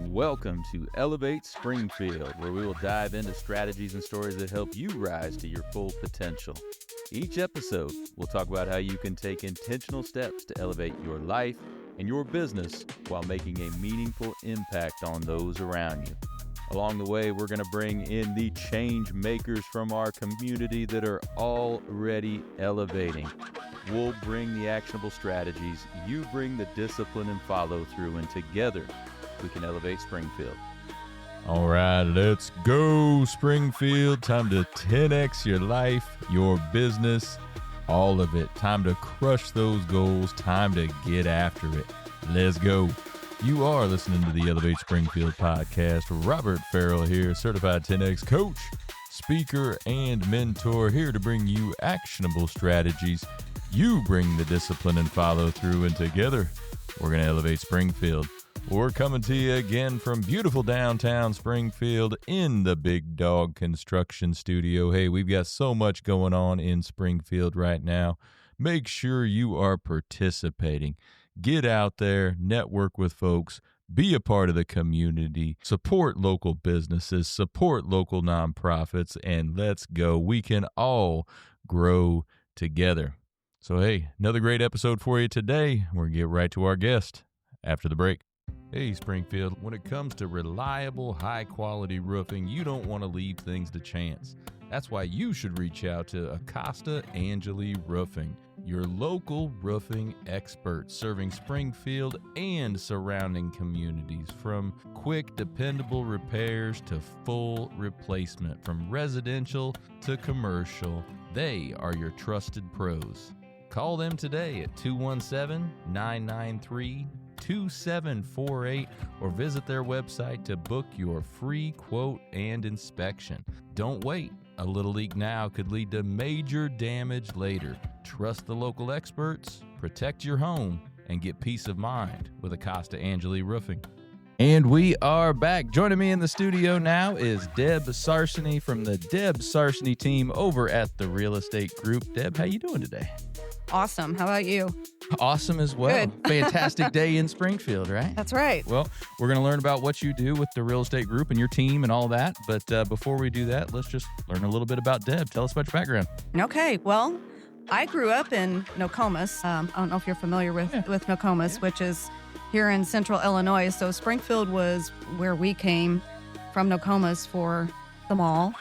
Welcome to Elevate Springfield, where we will dive into strategies and stories that help you rise to your full potential. Each episode, we'll talk about how you can take intentional steps to elevate your life and your business while making a meaningful impact on those around you. Along the way, we're going to bring in the change makers from our community that are already elevating. We'll bring the actionable strategies, you bring the discipline and follow through, and together we can elevate Springfield. All right, let's go, Springfield. Time to 10x your life, your business, all of it. Time to crush those goals. Time to get after it. Let's go. You are listening to the Elevate Springfield podcast. Robert Ferriell here, certified 10X coach, speaker, and mentor, here to bring you actionable strategies. You bring the discipline and follow through, and together we're going to elevate Springfield. We're coming to you again from beautiful downtown Springfield in the Big Dog Construction Studio. Hey, we've got so much going on in Springfield right now. Make sure you are participating. Get out there, network with folks, be a part of the community, support local businesses, support local nonprofits, and let's go. We can all grow together. So, hey, another great episode for you today. We're going to get right to our guest after the break. Hey, Springfield, when it comes to reliable, high-quality roofing, you don't want to leave things to chance. That's why you should reach out to Acosta Angeli Roofing, your local roofing expert, serving Springfield and surrounding communities. From quick, dependable repairs to full replacement, from residential to commercial, they are your trusted pros. Call them today at 217-993-2748 or visit their website to book your free quote and inspection. Don't wait. A little leak now could lead to major damage later. Trust the local experts, protect your home, and get peace of mind with Acosta Angeli Roofing. And we are back. Joining me in the studio now is Deb Sarsany from the Deb Sarsany team over at the Real Estate Group. Deb, how you doing today? Awesome. How about you? Awesome as well. Good. Fantastic day in Springfield, right? That's right. Well, we're going to learn about what you do with the Real Estate Group and your team and all that. But before we do that, let's just learn a little bit about Deb. Tell us about your background. Okay. Well, I grew up in Nokomis. I don't know if you're familiar with Nokomis, which is here in central Illinois. So Springfield was where we came from, Nokomis, for the mall,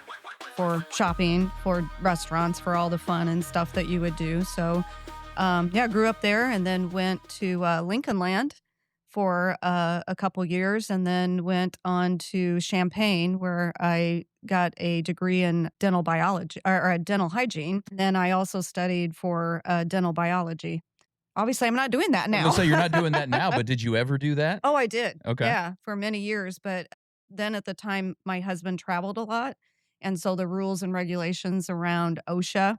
for shopping, for restaurants, for all the fun and stuff that you would do. So, grew up there and then went to Lincoln Land for a couple years and then went on to Champaign, where I got a degree in dental biology or dental hygiene. Then I also studied for dental biology. Obviously, I'm not doing that now. So you're not doing that now, but did you ever do that? Oh, I did. Okay. Yeah, for many years. But then at the time, my husband traveled a lot. And so the rules and regulations around OSHA,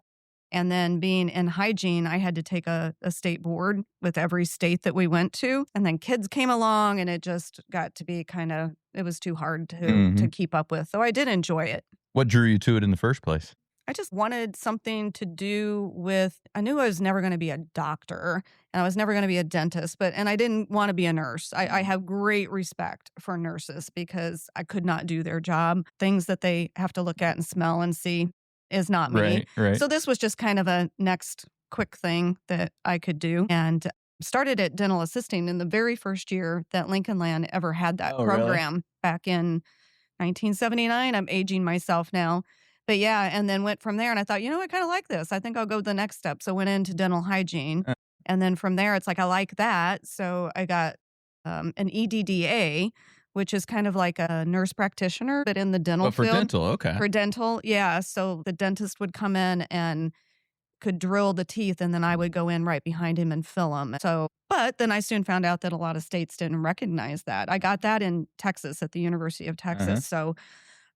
and then being in hygiene, I had to take a state board with every state that we went to. And then kids came along and it just got to be it was too hard to keep up with. So I did enjoy it. What drew you to it in the first place? I just wanted something to do with, I knew I was never going to be a doctor and I was never going to be a dentist, and I didn't want to be a nurse. I have great respect for nurses because I could not do their job. Things that they have to look at and smell and see is not me. Right. So this was just kind of a next quick thing that I could do, and started at dental assisting in the very first year that Lincoln Land ever had that program. Really? Back in 1979. I'm aging myself now. But yeah, and then went from there, and I thought, I kind of like this. I think I'll go the next step. So went into dental hygiene. And then from there, it's like, I like that. So I got an EDDA, which is kind of like a nurse practitioner, but in the dental field. For dental, okay. For dental, yeah. So the dentist would come in and could drill the teeth, and then I would go in right behind him and fill them. But then I soon found out that a lot of states didn't recognize that. I got that in Texas at the University of Texas. So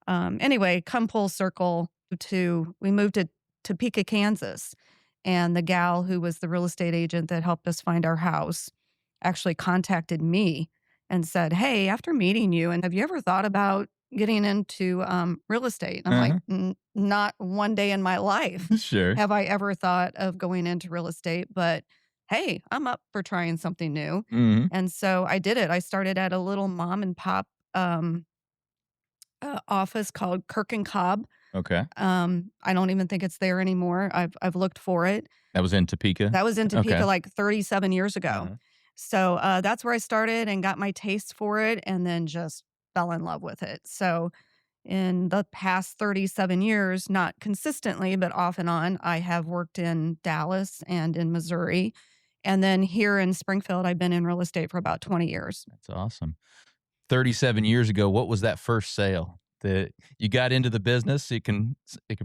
anyway, come full circle we moved to Topeka, Kansas. And the gal who was the real estate agent that helped us find our house actually contacted me and said, hey, after meeting you, and have you ever thought about getting into real estate? And I'm like, not one day in my life Sure. have I ever thought of going into real estate, but hey, I'm up for trying something new. Mm-hmm. And so I did it. I started at a little mom and pop um, office called Kirk and Cobb. Okay. I don't even think it's there anymore. I've looked for it. That was in Topeka? That was in Topeka Okay. like 37 years ago. Uh-huh. So that's where I started and got my taste for it, and then just fell in love with it. So in the past 37 years, not consistently, but off and on, I have worked in Dallas and in Missouri. And then here in Springfield, I've been in real estate for about 20 years. That's awesome. 37 years ago, what was that first sale that you got into the business? It could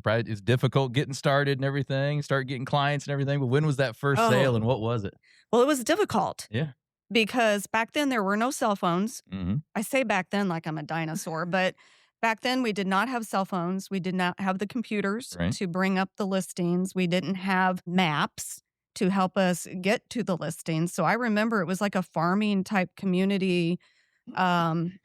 probably, it's difficult getting started and everything, start getting clients and everything. But when was that first sale and what was it? Well, it was difficult. Yeah. Because back then there were no cell phones. Mm-hmm. I say back then like I'm a dinosaur, but back then we did not have cell phones. We did not have the computers Right. to bring up the listings. We didn't have maps to help us get to the listings. So I remember it was like a farming type community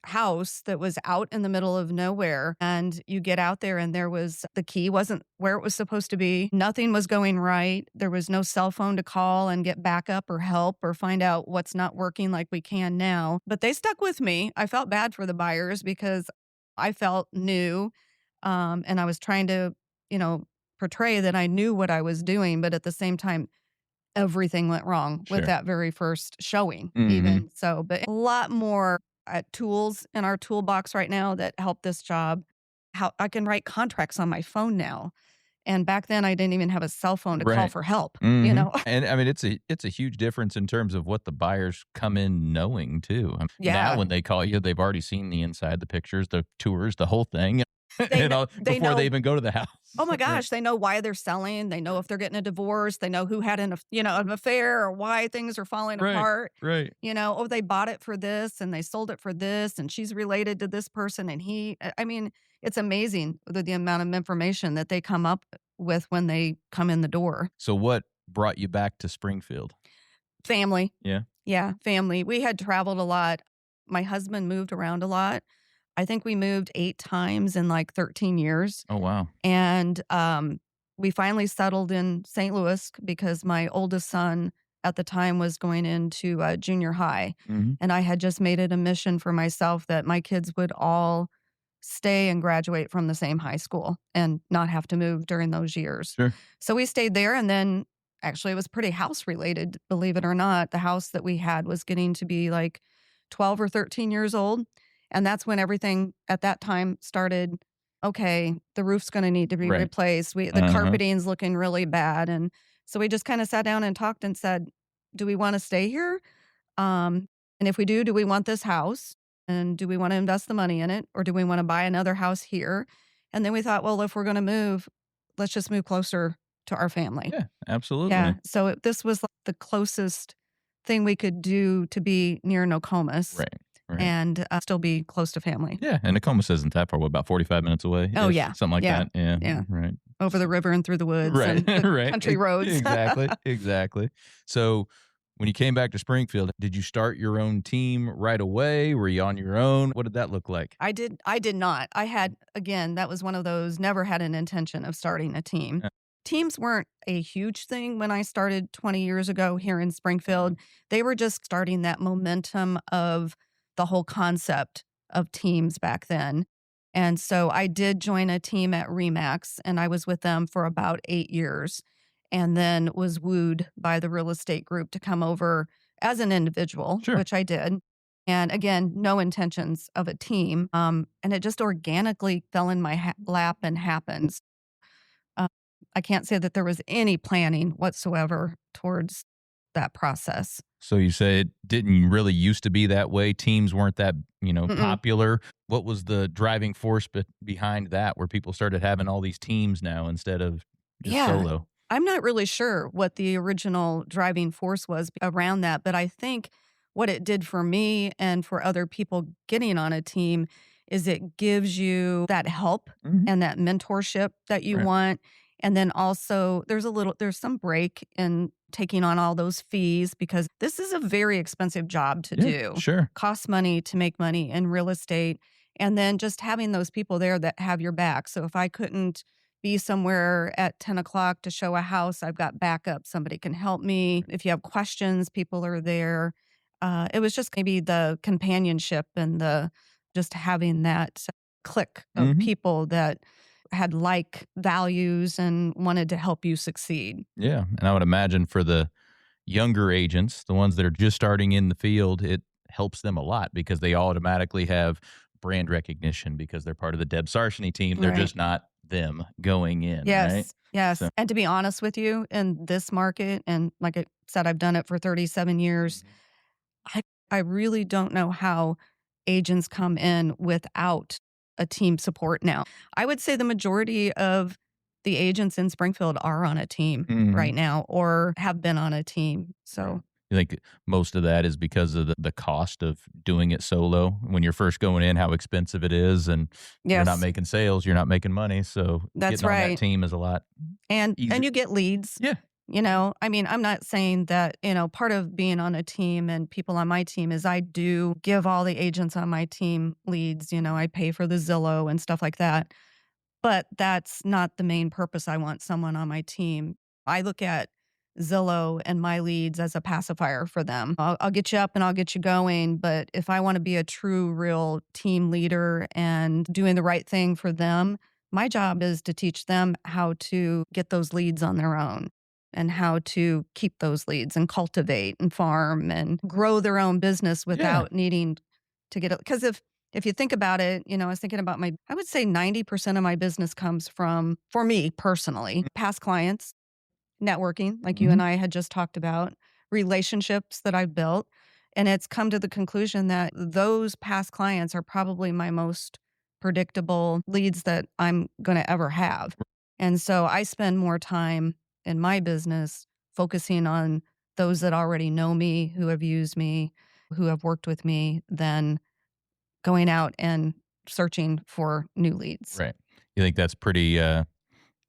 house that was out in the middle of nowhere. And you get out there and the key wasn't where it was supposed to be. Nothing was going right. There was no cell phone to call and get backup or help or find out what's not working like we can now. But they stuck with me. I felt bad for the buyers because I felt new. And I was trying to, portray that I knew what I was doing. But at the same time, everything went wrong Sure. with that very first showing, Mhm. even. So, but a lot more tools in our toolbox right now that help this job. How I can write contracts on my phone now. And back then I didn't even have a cell phone to call Right. for help, Mhm. And I mean, it's a huge difference in terms of what the buyers come in knowing too. Yeah. Now when they call you, they've already seen the inside, the pictures, the tours, the whole thing, They and kn- all, they before know- they even go to the house. Oh my gosh, they know why they're selling. They know if they're getting a divorce. They know who had an affair or why things are falling Right. apart. Right. Oh, they bought it for this and they sold it for this and she's related to this person and I mean, it's amazing the amount of information that they come up with when they come in the door. So what brought you back to Springfield? Family. Yeah. Yeah, family. We had traveled a lot. My husband moved around a lot. I think we moved 8 times in like 13 years. Oh, wow. And we finally settled in St. Louis because my oldest son at the time was going into junior high. Mhm. And I had just made it a mission for myself that my kids would all stay and graduate from the same high school and not have to move during those years. Sure. So we stayed there. And then actually, it was pretty house related, believe it or not. The house that we had was getting to be like 12 or 13 years old. And that's when everything at that time started. Okay, the roof's going to need to be Right. replaced. The Uh-huh. carpeting's looking really bad. And so we just kind of sat down and talked and said, do we want to stay here? And if we do we want this house? And do we want to invest the money in it? Or do we want to buy another house here? And then we thought, well, if we're going to move, let's just move closer to our family. Yeah, absolutely. Yeah. So this was like the closest thing we could do to be near Nokomis. Right. Right. And still be close to family. Yeah, and Nokomis isn't that far. What, about 45 minutes away? Oh, yeah. Something like Yeah. that. Yeah. Yeah. Right. Over the river and through the woods Right. and the Right. country roads. Exactly. Exactly. So when you came back to Springfield, did you start your own team right away? Were you on your own? What did that look like? I did not. I had, again, that was one of those, never had an intention of starting a team. Yeah. Teams weren't a huge thing when I started 20 years ago here in Springfield. They were just starting that momentum of the whole concept of teams back then. And so I did join a team at Remax, and I was with them for about 8 years, and then was wooed by the real estate group to come over as an individual, Sure. which I did. And again, no intentions of a team. And it just organically fell in my lap and happened. I can't say that there was any planning whatsoever towards that process. So you say it didn't really used to be that way. Teams weren't that, Mm-mm. popular. What was the driving force behind that, where people started having all these teams now instead of just Yeah. solo? I'm not really sure what the original driving force was around that, but I think what it did for me and for other people getting on a team is it gives you that help Mhm. and that mentorship that you Right. want. And then also there's some break in taking on all those fees because this is a very expensive job to Yeah, do. sure. Costs money to make money in real estate. And then just having those people there that have your back. So if I couldn't be somewhere at 10 o'clock to show a house, I've got backup. Somebody can help me. If you have questions, people are there. It was just maybe the companionship and the just having that clique of Mhm. people that had like values and wanted to help you succeed. Yeah, and I would imagine for the younger agents, the ones that are just starting in the field, it helps them a lot because they automatically have brand recognition because they're part of the Deb Sarsany team. They're Right. just not them going in, right? Yes. So Yes. And to be honest with you, in this market, and like I said, I've done it for 37 years. Mhm. I I really don't know how agents come in without a team support now. I would say the majority of the agents in Springfield are on a team Mhm. right now or have been on a team. Right. So, You think most of that is because of the cost of doing it solo when you're first going in, how expensive it is, and you're not yes, making sales, you're not making money, so that's getting on that right. team is a lot And easier. you get leads. Yeah. I mean, I'm not saying that, part of being on a team and people on my team is I do give all the agents on my team leads. I pay for the Zillow and stuff like that. But that's not the main purpose I want someone on my team. I look at Zillow and my leads as a pacifier for them. I'll get you up and I'll get you going. But if I want to be a true, real team leader and doing the right thing for them, my job is to teach them how to get those leads on their own and how to keep those leads and cultivate and farm and grow their own business Yeah. without needing to get it. Because if you think about it, I was thinking about I would say 90% of my business comes from, for me personally, past clients, networking, like you Mhm. and I had just talked about, relationships that I've built. And it's come to the conclusion that those past clients are probably my most predictable leads that I'm going to ever have. And so I spend more time in my business focusing on those that already know me, who have used me, who have worked with me, than going out and searching for new leads. Right. You think that's pretty,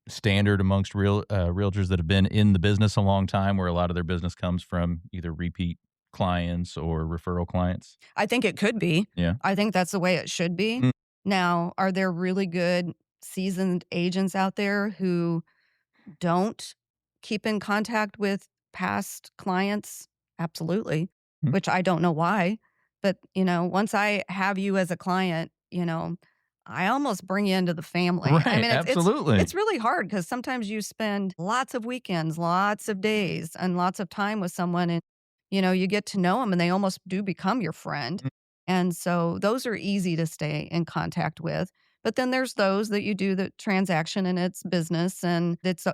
standard amongst realtors that have been in the business a long time, where a lot of their business comes from either repeat clients or referral clients? I think it could be. Yeah. I think that's the way it should be. Mm. Now, are there really good seasoned agents out there who don't keep in contact with past clients? Absolutely, Mm. which I don't know why. But, once I have you as a client, I almost bring you into the family. I Right, mean, absolutely. it's really hard because sometimes you spend lots of weekends, lots of days, and lots of time with someone, and you get to know them, and they almost do become your friend. Mm. And so those are easy to stay in contact with. But then there's those that you do the transaction and it's business and it's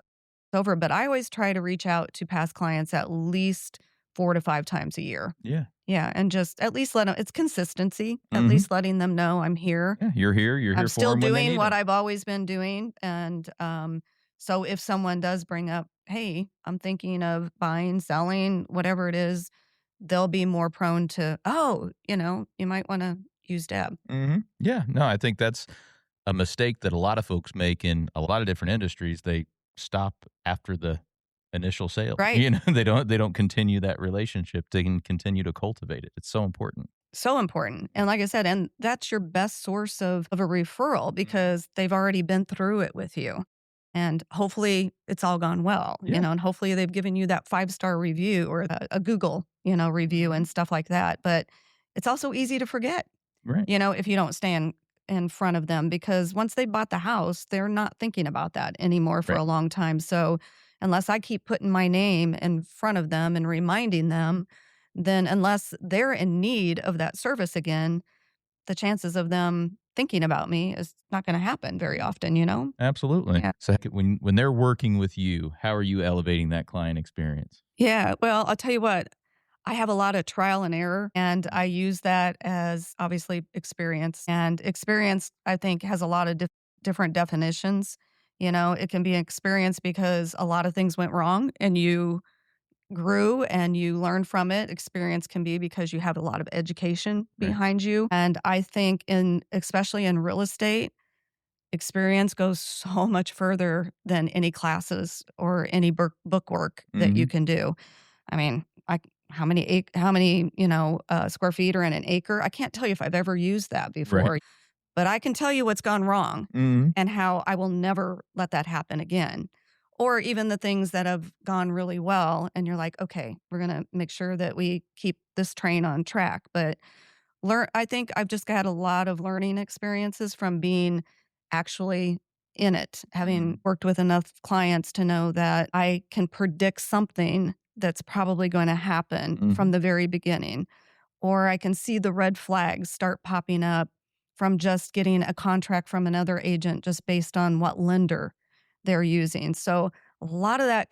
over. But I always try to reach out to past clients at least 4 to 5 times a year. Yeah. Yeah, and just at least let them. It's consistency, at Mhm. least letting them know I'm here. Yeah, you're I'm here for still them when they doing need what 'em. I've always been doing, and, so if someone does bring up, "Hey, I'm thinking of buying, selling," whatever it is, they'll be more prone to, "Oh, you might wanna use Deb." Mhm. Yeah, no, I think that's a mistake that a lot of folks make in a lot of different industries. They stop after the initial sale. Right. They don't continue that relationship. They can continue to cultivate it. It's so important. So important, and like I said, and that's your best source of a referral Mhm. because they've already been through it with you, and hopefully it's all gone well, Yeah. and hopefully they've given you that five-star review or a Google, review Mhm. and stuff like that, but it's also easy to forget, Right. if you don't stay in front of them because once they bought the house, they're not thinking about that anymore for Right. a long time, so unless I keep putting my name in front of them and reminding them, then unless they're in need of that service again, the chances of them thinking about me is not gonna happen very often, you know? Absolutely. Yeah. So when they're working with you, how are you elevating that client experience? Yeah, well, I'll tell you what, I have a lot of trial and error, and I use that as obviously experience, and experience, I think, has a lot of different definitions. It can be an experience because a lot of things went wrong and you grew and you learned from it. Experience can be because you have a lot of education Right. behind you. And I think especially in real estate, experience goes so much further than any classes or any book work that you Mhm. can do. I mean, how many, square feet are in an acre? I can't tell you if I've ever used that Right. before, but I can tell you what's gone wrong Mhm. and how I will never let that happen again. Or even the things that have gone really well, and you're like, okay, we're going to make sure that we keep this train on track. But I think I've just got a lot of learning experiences from being actually in it, Mhm. having worked with enough clients to know that I can predict something that's probably going to happen from Mhm. the very beginning, or I can see the red flags start popping up from just getting a contract from another agent just based on what lender they're using. So a lot of that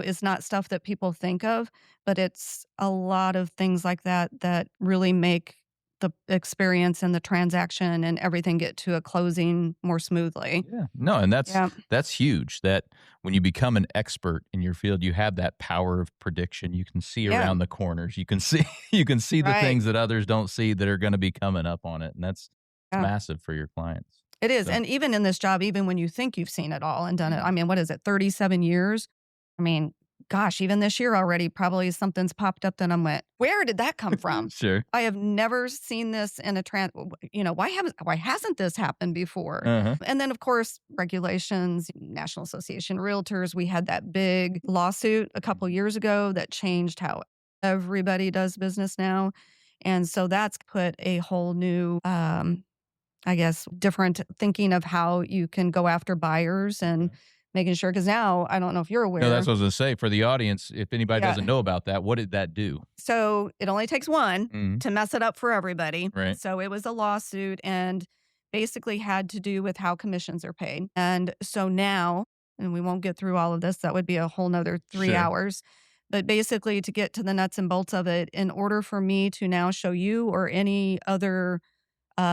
is not stuff that people think of, but it's a lot of things like that that really make the experience and the transaction and everything get to a closing more smoothly. Yeah. No, and Yeah. that's huge. That when you become an expert in your field, you have that power of prediction. You can see Yeah. around the corners. You can see you can see the Right. things that others don't see that are going to be coming up on it, and that's it's Yeah. massive for your clients. It is, So, and even in this job, even when you think you've seen it all and done it, mhm. I mean, what is it, 37 years? I mean, gosh, even this year already, probably something's popped up that I'm went, "Where did that come from?" Sure. I have never seen this in a why hasn't this happened before? Uh-huh. And then, of course, regulations, National Association of Realtors, we had that big lawsuit a couple Mhm. years ago that changed how everybody does business now, and so that's put a whole new, I guess, different thinking of how you can go after buyers and Okay. making sure. Because now, I don't know if you're No, that's aware. what I was gonna say. For the audience, if anybody Yeah. doesn't know about that, what did that do? So it only takes one Mhm. to mess it up for everybody. Right. So it was a lawsuit and basically had to do with how commissions are paid. And so now, and we won't get through all of this, that would be a whole nother three Sure. hours. But basically, to get to the nuts and bolts of it, in order for me to now show you or any other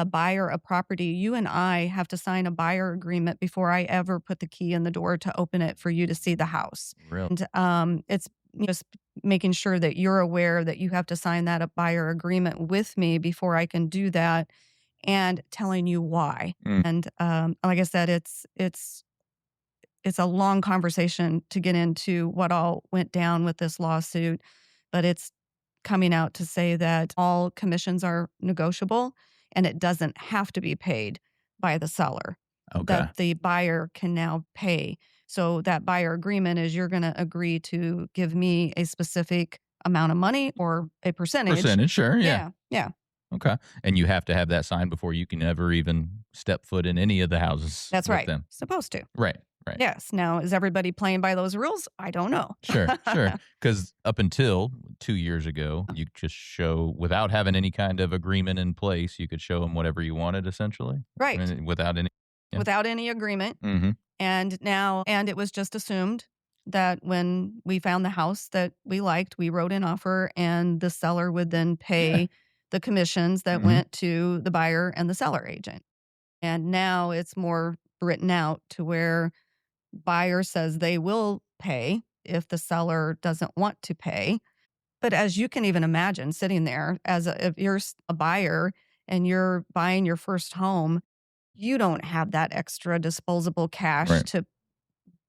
buyer a property, you and I have to sign a buyer agreement before I ever put the key in the door to open it for you to see the house. Really? And it's just making sure that you're aware that you have to sign that a buyer agreement with me before I can do that, and telling you why. Mm. And like I said, it's a long conversation to get into what all went down with this lawsuit, but it's coming out to say that all commissions are negotiable and it doesn't have to be paid by the seller, Okay. that the buyer can now pay. So that buyer agreement is you're going to agree to give me a specific amount of money or a percentage. Percentage, sure, yeah. Yeah. Yeah. Okay. And you have to have that signed before you can ever even step foot in any of the houses That's with right. them. Supposed to. Right, right. Yes. Now, is everybody playing by those rules? I don't know. Sure, sure. Because up until 2 years ago, you could just show without having any kind of agreement in place, you could show them whatever you wanted essentially. I Right. mean, without any. Yeah. Without any agreement. Mhm. And it was just assumed that when we found the house that we liked, we wrote an offer and the seller would then Yeah. pay the commissions that Mhm. went to the buyer and the seller agent. And now it's more written out to where buyer says they will pay if the seller doesn't want to pay. But as you can even imagine sitting there if you're a buyer and you're buying your first home, you don't have that extra disposable cash Right. to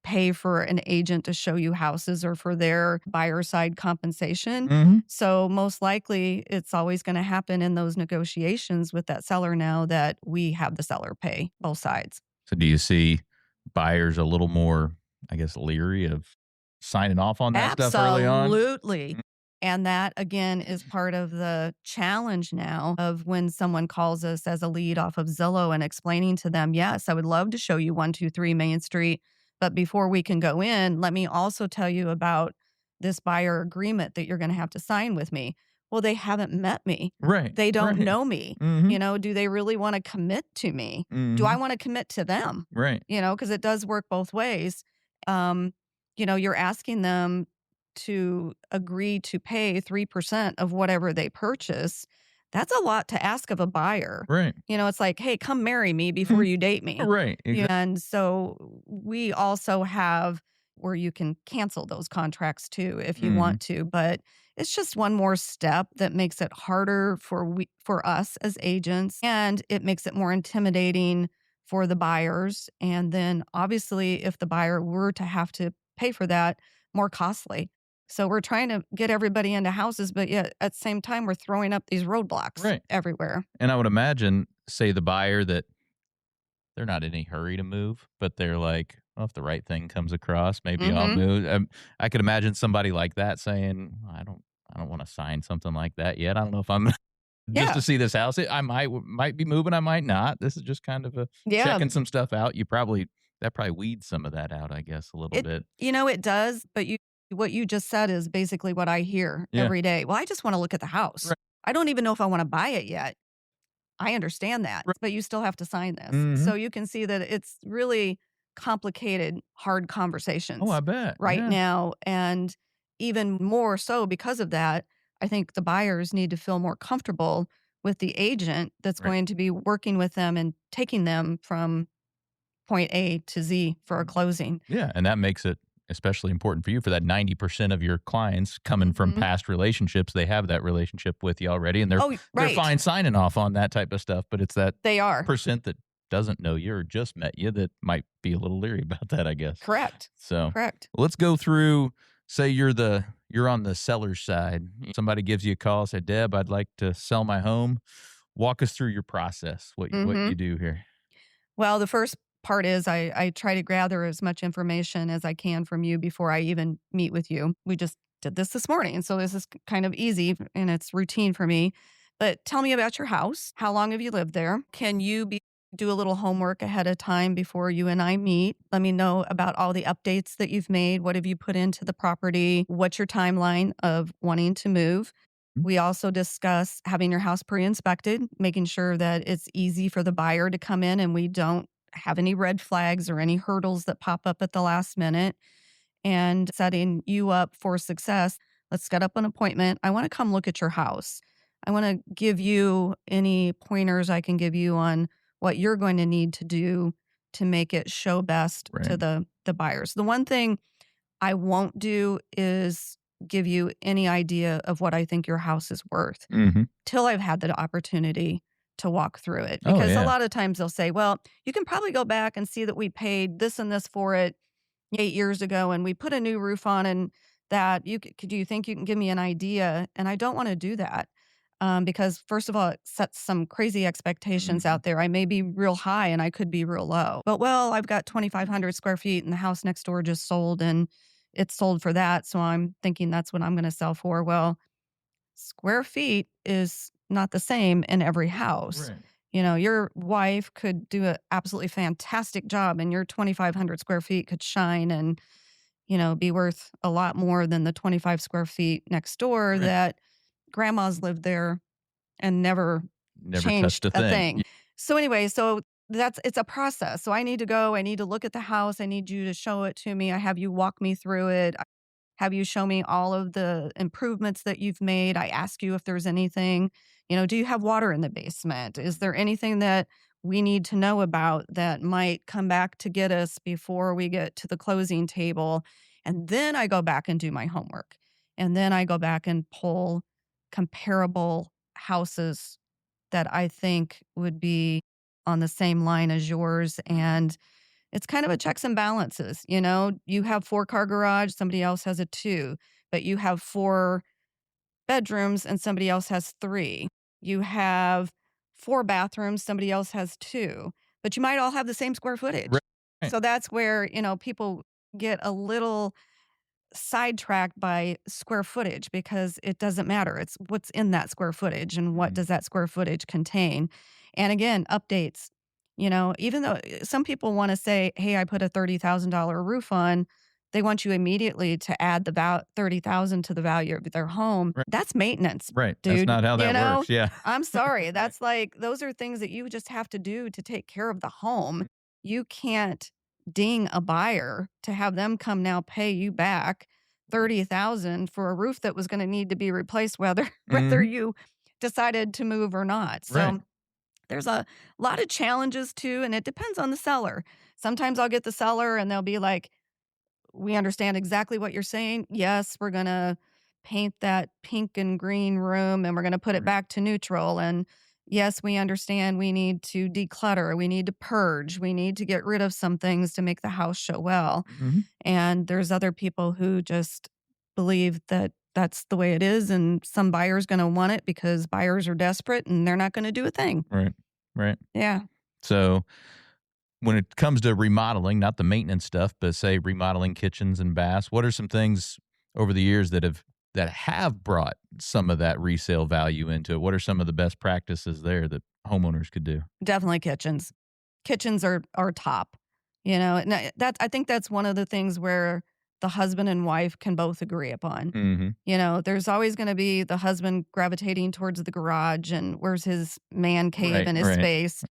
pay for an agent to show you houses or for their buyer side compensation. Mhm. So most likely it's always going to happen in those negotiations with that seller now that we have the seller pay both sides. So do you see buyers a little more, I guess, leery of signing off on that stuff early on? Absolutely. Mm. And that again is part of the challenge now of when someone calls us as a lead off of Zillow and explaining to them, yes, I would love to show you 123 Main Street. But before we can go in, let me also tell you about this buyer agreement that you're going to have to sign with me. Well, they haven't met me. Right, They don't right. know me. Mhm. Do they really want to commit to me? Do I Mhm. want to commit to them? Right. Because it does work both ways. Um, you're asking them to agree to pay 3% of whatever they purchase. That's a lot to ask of a buyer. Right. It's like, hey, come marry me before Mhm. you date me. Right. Exactly. And so we also have where you can cancel those contracts too if you Mhm. want to, but it's just one more step that makes it harder for us as agents, and it makes it more intimidating for the buyers. And then obviously if the buyer were to have to pay for that, more costly. So we're trying to get everybody into houses, but yet at the same time we're throwing up these roadblocks Right. everywhere. And I would imagine, say the buyer that they're not in any hurry to move, but they're like, well, if the right thing comes across, maybe I'll Mhm. move. I could imagine somebody like that saying, I don't want to sign something like that yet. I don't know if I'm just Yeah. to see this house. I might be moving, I might not. This is just kind of a Yeah. checking some stuff out. That probably weeds some of that out, I guess, a little It bit. it does, but what you just said is basically what I hear Yeah. every day. Well, I just want to look at the house. Right. I don't even know if I want to buy it yet. I understand that, Right. but you still have to sign this. Mhm. So you can see that it's really complicated, hard Oh, conversations I bet. right Yeah. now. And even more so because of that, I think the buyers need to feel more comfortable with the agent that's Right. going to be working with them and taking them from point A to Z for a closing. Yeah, and that makes it especially important for you for that 90% of your clients coming from Mhm. past relationships. They have that relationship with you already, and Oh, they're right. fine signing off on that type of stuff, but it's that They are. percent that doesn't know you or just met you that might be a little leery about that, I guess. Correct. So, Correct. let's go through, say you're on the seller's side. Somebody gives you a call, say, "Deb, I'd like to sell my home." Walk us through your process, what you Mhm. do here. Well, the first part is I try to gather as much information as I can from you before I even meet with you. We just did this morning, and so this is kind of easy and it's routine for me. But tell me about your house. How long have you lived there? Can you do a little homework ahead of time before you and I meet? Let me know about all the updates that you've made. What have you put into the property? What's your timeline of wanting to move? We also discuss having your house pre-inspected, making sure that it's easy for the buyer to come in and we don't have any red flags or any hurdles that pop up at the last minute, and setting you up for success. Let's set up an appointment. I want to come look at your house. I want to give you any pointers I can give you on what you're going to need to do to make it show best to Right. the buyers. The one thing I won't do is give you any idea of what I think your house is worth Mhm. till I've had the opportunity to walk through it. Oh, Because a yeah. lot of times they'll say, well, you can probably go back and see that we paid this and this for it 8 years ago and we put a new roof on and that do you think you can give me an idea? And I don't want to do that. Because first of all, it sets some crazy expectations Mhm. out there. I may be real high and I could be real low. But well, I've got 2,500 square feet and the house next door just sold and it's sold for that. So I'm thinking that's what I'm going to sell for. Well, square feet is not the same in every house. Right. Your wife could do an absolutely fantastic job and your 2,500 square feet could shine and, be worth a lot more than the 25 square feet next door Right. that grandma's lived there and never Never touched changed a a thing. thing. So anyway, so it's a process. So I need to go, I need to look at the house, I need you to show it to me. I have you walk me through it. Have you show me all of the improvements that you've made. I ask you if there's anything, do you have water in the basement? Is there anything that we need to know about that might come back to get us before we get to the closing table? And then I go back and do my homework. And then I go back and pull comparable houses that I think would be on the same line as yours. And it's kind of a checks and balances. You have 4-car garage, somebody else has a 2, but you have 4 bedrooms and somebody else has 3. You have 4 bathrooms, somebody else has 2, but you might all have the same square footage. Right. So that's where, people get a little sidetracked by square footage because it doesn't matter. It's what's in that square footage and what Mhm. does that square footage contain. And again, updates. Even though some people want to say, "Hey, I put a $30,000 roof on," they want you immediately to add the 30,000 to the value of their home. Right. That's maintenance, Right. That's dude. not how that works. Yeah. I'm sorry. Right. That's like those are things that you just have to do to take care of the home. You can't ding a buyer to have them come now pay you back 30,000 for a roof that was going to need to be replaced whether Mhm. you decided to move or not. Right. So there's a lot of challenges too and it depends on the seller. Sometimes I'll get the seller and they'll be like, "We understand exactly what you're saying. Yes, we're going to paint that pink and green room and we're going to put it Right. back to neutral. And yes, we understand we need to declutter, we need to purge, we need to get rid of some things to make the house show well." Mhm. And there's other people who just believe that that's the way it is and some buyer's going to want it because buyers are desperate and they're not going to do a thing. Right. Right. Yeah. So when it comes to remodeling, not the maintenance stuff, but say remodeling kitchens and baths, what are some things over the years that have that have brought some of that resale value into it? What are some of the best practices there that homeowners could do? Definitely kitchens. Kitchens are top. And I think that's one of the things where the husband and wife can both agree upon. Mhm. There's always going to be the husband gravitating towards the garage and where's his man cave Right, and his right. space.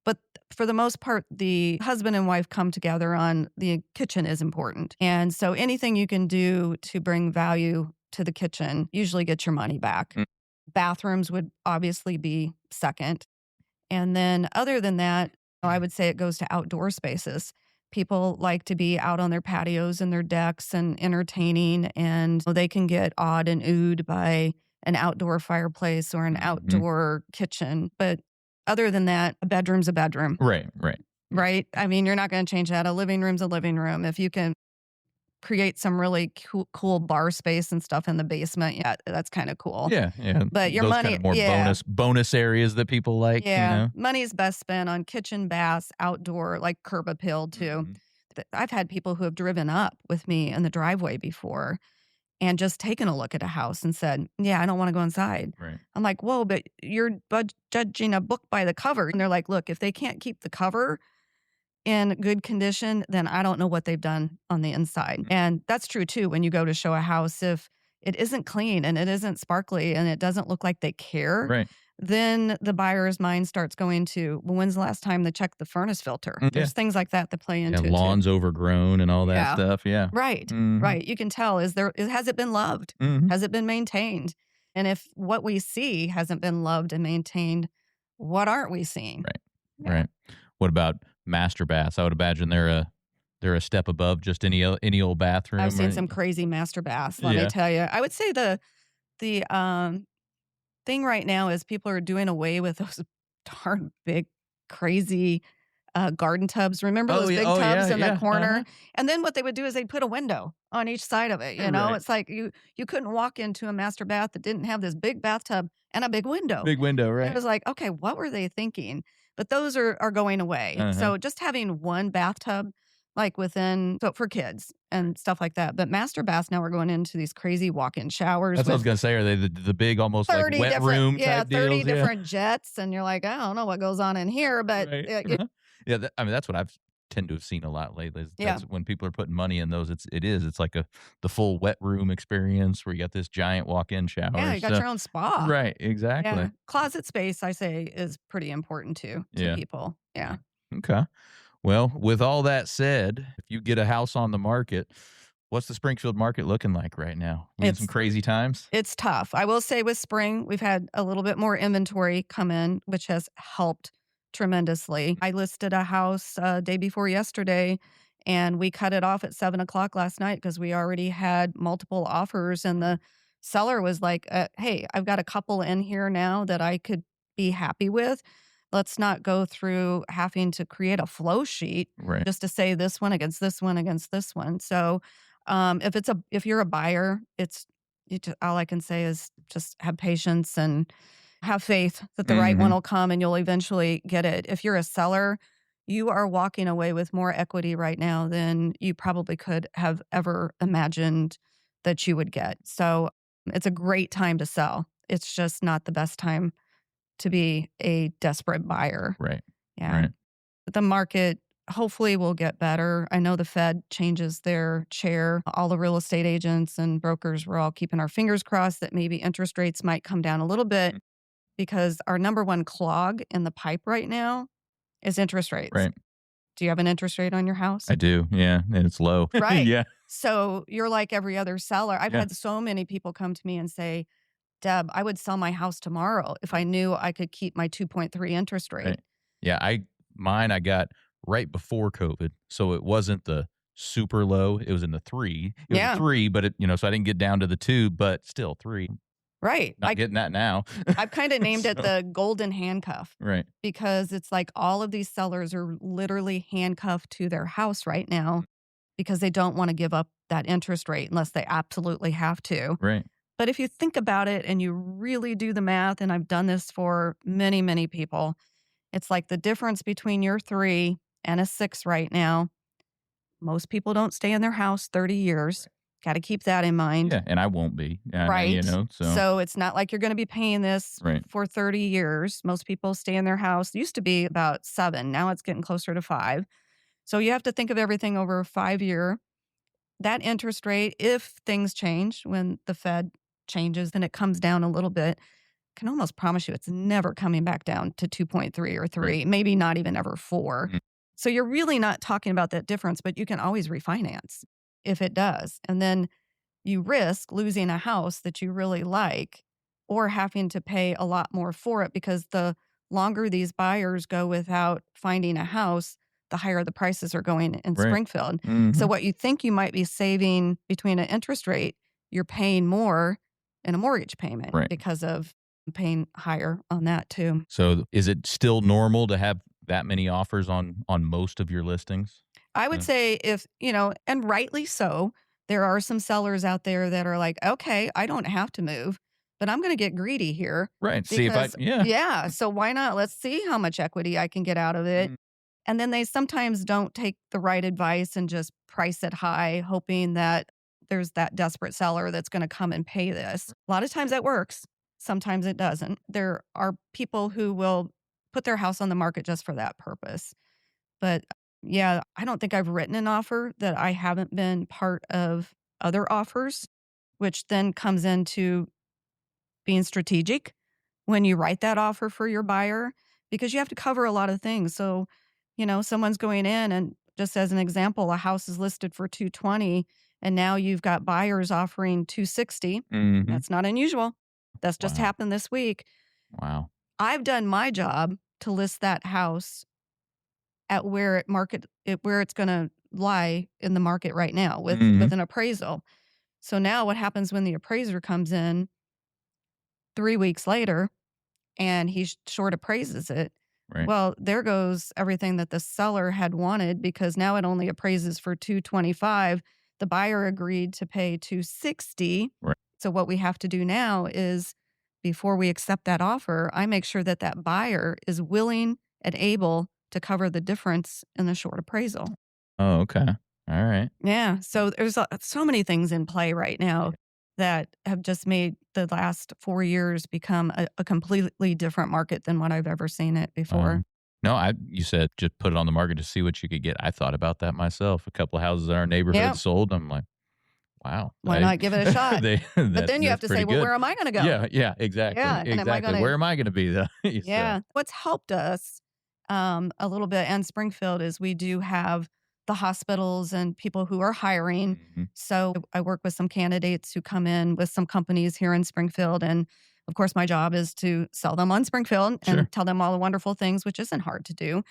But for the most part, the husband and wife come together on the kitchen is important. And so anything you can do to bring value to the kitchen usually gets your money back. Mm. Bathrooms would obviously be second. And then other than that, I would say it goes to outdoor spaces. People like to be out on their patios and their decks and entertaining, and they can get awed and oohed by an outdoor fireplace or an Mhm. outdoor kitchen. But other than that, a bedroom's a bedroom, Right, right. right? I mean, you're not going to change that. A living room's a living room. If you can create some really cool bar space and stuff in the basement, yeah, that's kind of cool. Yeah, yeah. But your Those money, kind of more yeah. bonus areas that people like, you Yeah, know? money's best spent on kitchen, baths, outdoor, like curb appeal too. Mhm. I've had people who have driven up with me in the driveway before and just taken a look at a house and said, "Yeah, I don't want to go inside." Right. I'm like, "Whoa, but you're judging a book by the cover." And they're like, "Look, if they can't keep the cover in good condition, then I don't know what they've done on the inside." And that's true too when you go to show a house. If it isn't clean and it isn't sparkly and it doesn't look like they care, Right. then the buyer's mind starts going to, well, when's the last time they checked the furnace filter? Yeah. There's things like that that play Yeah, into it too. lawn's overgrown and all that Yeah. stuff, yeah. Right, Mhm. right. You can tell, has it been loved? Mhm. Has it been maintained? And if what we see hasn't been loved and maintained, what aren't we seeing? Right. Yeah. Right. What about master baths? I would imagine they're a step above just any old bathroom. I've seen or- some crazy master baths, let me Yeah. tell you. I would say the thing right now is people are doing away with those darn big, crazy garden tubs. Remember Oh those yeah. big Oh tubs yeah. in the Yeah. corner? And then what they would do is they'd put a window on each side of it. Right. It's like you couldn't walk into a master bath that didn't have this big bathtub and a big window. Big window, It right? was like, okay, what were they thinking? But those are going away. Uh-huh. So just having one bathtub, like so for kids and stuff like that. But master baths now are going into these crazy walk-in showers That's what I was with gonna say. Are they the big, almost like 30 wet different, room yeah, type 30 deals? Yeah. different jets, and you're like, I don't know what goes on in here, but Right. you Yeah. I mean, that's what I've tend to have seen a lot lately. Yeah. That's when people are putting money in those. It's like the full wet room experience where you got this giant walk-in shower. yeah, you got So- your own spa. Right. Exactly. Yeah. Closet space, I say, is pretty important too to Yeah. people. Yeah. Okay. Well, with all that said, if you get a house on the market, what's the Springfield market looking like right now? We in some It's- crazy times? It's tough. I will say with spring, we've had a little bit more inventory come in, which has helped tremendously. I listed a house day before yesterday, and we cut it off at 7 o'clock last night because we already had multiple offers. And the seller was like, hey, I've got a couple in here now that I could be happy with. Let's not go through having to create a flow sheet Right. just to say this one against this one against this one. So if you're a buyer, all I can say is just have patience and have faith that the right one Mhm. will come and you'll eventually get it. If you're a seller, you are walking away with more equity right now than you probably could have ever imagined that you would get. So it's a great time to sell. It's just not the best time to be a desperate buyer. Right. Yeah. Right. But the market hopefully will get better. I know the Fed changes their chair. All the real estate agents and brokers, we're all keeping our fingers crossed that maybe interest rates might come down a little bit because our number one clog in the pipe right now is interest rates. Right. Do you have an interest rate on your house? I do. Yeah. And it's low. Right. Yeah. So you're like every other seller. I've Yeah. had so many people come to me and say, Deb, I would sell my house tomorrow if I knew I could keep my 2.3 interest rate. Right. Yeah. I got right before COVID. So it wasn't the super low. It was in the 3. It was Yeah. a 3, but so I didn't get down to the 2, but still 3. Right. Not getting that now. I've kind of named it So- the golden handcuff Right. because it's like all of these sellers are literally handcuffed to their house right now because they don't want to give up that interest rate unless they absolutely have to. Right. But if you think about it and you really do the math, and I've done this for many, many people, it's like the difference between your 3 and a 6 right now. Most people don't stay in their house 30 years. Got to keep that in mind. Yeah, and I won't be. Right. So So it's not like you're going to be paying this right. for 30 years. Most people stay in their house. It used to be about 7. Now it's getting closer to 5. So you have to think of everything over a 5-year. That interest rate, if things change, when the Fed changes and it comes down a little bit, can almost promise you it's never coming back down to 2.3 or 3, Right. maybe not even ever 4. Mm. So you're really not talking about that difference, but you can always refinance if it does. And then you risk losing a house that you really like or having to pay a lot more for it, because the longer these buyers go without finding a house, the higher the prices are going in Right. Springfield. So Mhm. what you think you might be saving between an interest rate, you're paying more in a mortgage payment Right. because of paying higher on that too. So is it still normal to have that many offers on most of your listings? I would Yeah. say if, and rightly so, there are some sellers out there that are like, okay, I don't have to move, but I'm going to get greedy here Right. See if I because, yeah. yeah, so why not? Let's see how much equity I can get out of it. Mm. And then they sometimes don't take the right advice and just price it high, hoping that there's that desperate seller that's going to come and pay this. A lot of times that works. Sometimes it doesn't. There are people who will put their house on the market just for that purpose. But yeah, I don't think I've written an offer that I haven't been part of other offers, which then comes into being strategic when you write that offer for your buyer, because you have to cover a lot of things. So, someone's going in and, just as an example, a house is listed for 220 and now you've got buyers offering 260. Mhm. That's not unusual. That's just Wow. happened this week. Wow. I've done my job to list that house at where it's going to lie in the market right now with Mhm. an appraisal. So now what happens when the appraiser comes in 3 weeks later and he short appraises it? Right. Well, there goes everything that the seller had wanted, because now it only appraises for 225. The buyer agreed to pay 260. Right. So what we have to do now is, before we accept that offer, I make sure that that buyer is willing and able to cover the difference in the short appraisal. Oh, okay. All right. Yeah. So there's so many things in play right now that have just made the last 4 years become a completely different market than what I've ever seen it before. No, you said just put it on the market to see what you could get. I thought about that myself. A couple of houses in our neighborhood Yeah. sold. I'm like, wow. Why not give it a shot? But then you have that's to pretty say, well, good. where am I going to go? Yeah, exactly. Yeah, and am I Exactly. gonna Where am I going to be though? So, Yeah. What's helped us a little bit, and Springfield, is we do have the hospitals and people who are hiring. mhm. So I work with some candidates who come in with some companies here in Springfield. And of course, my job is to sell them on Springfield Sure. and tell them all the wonderful things, which isn't hard to do.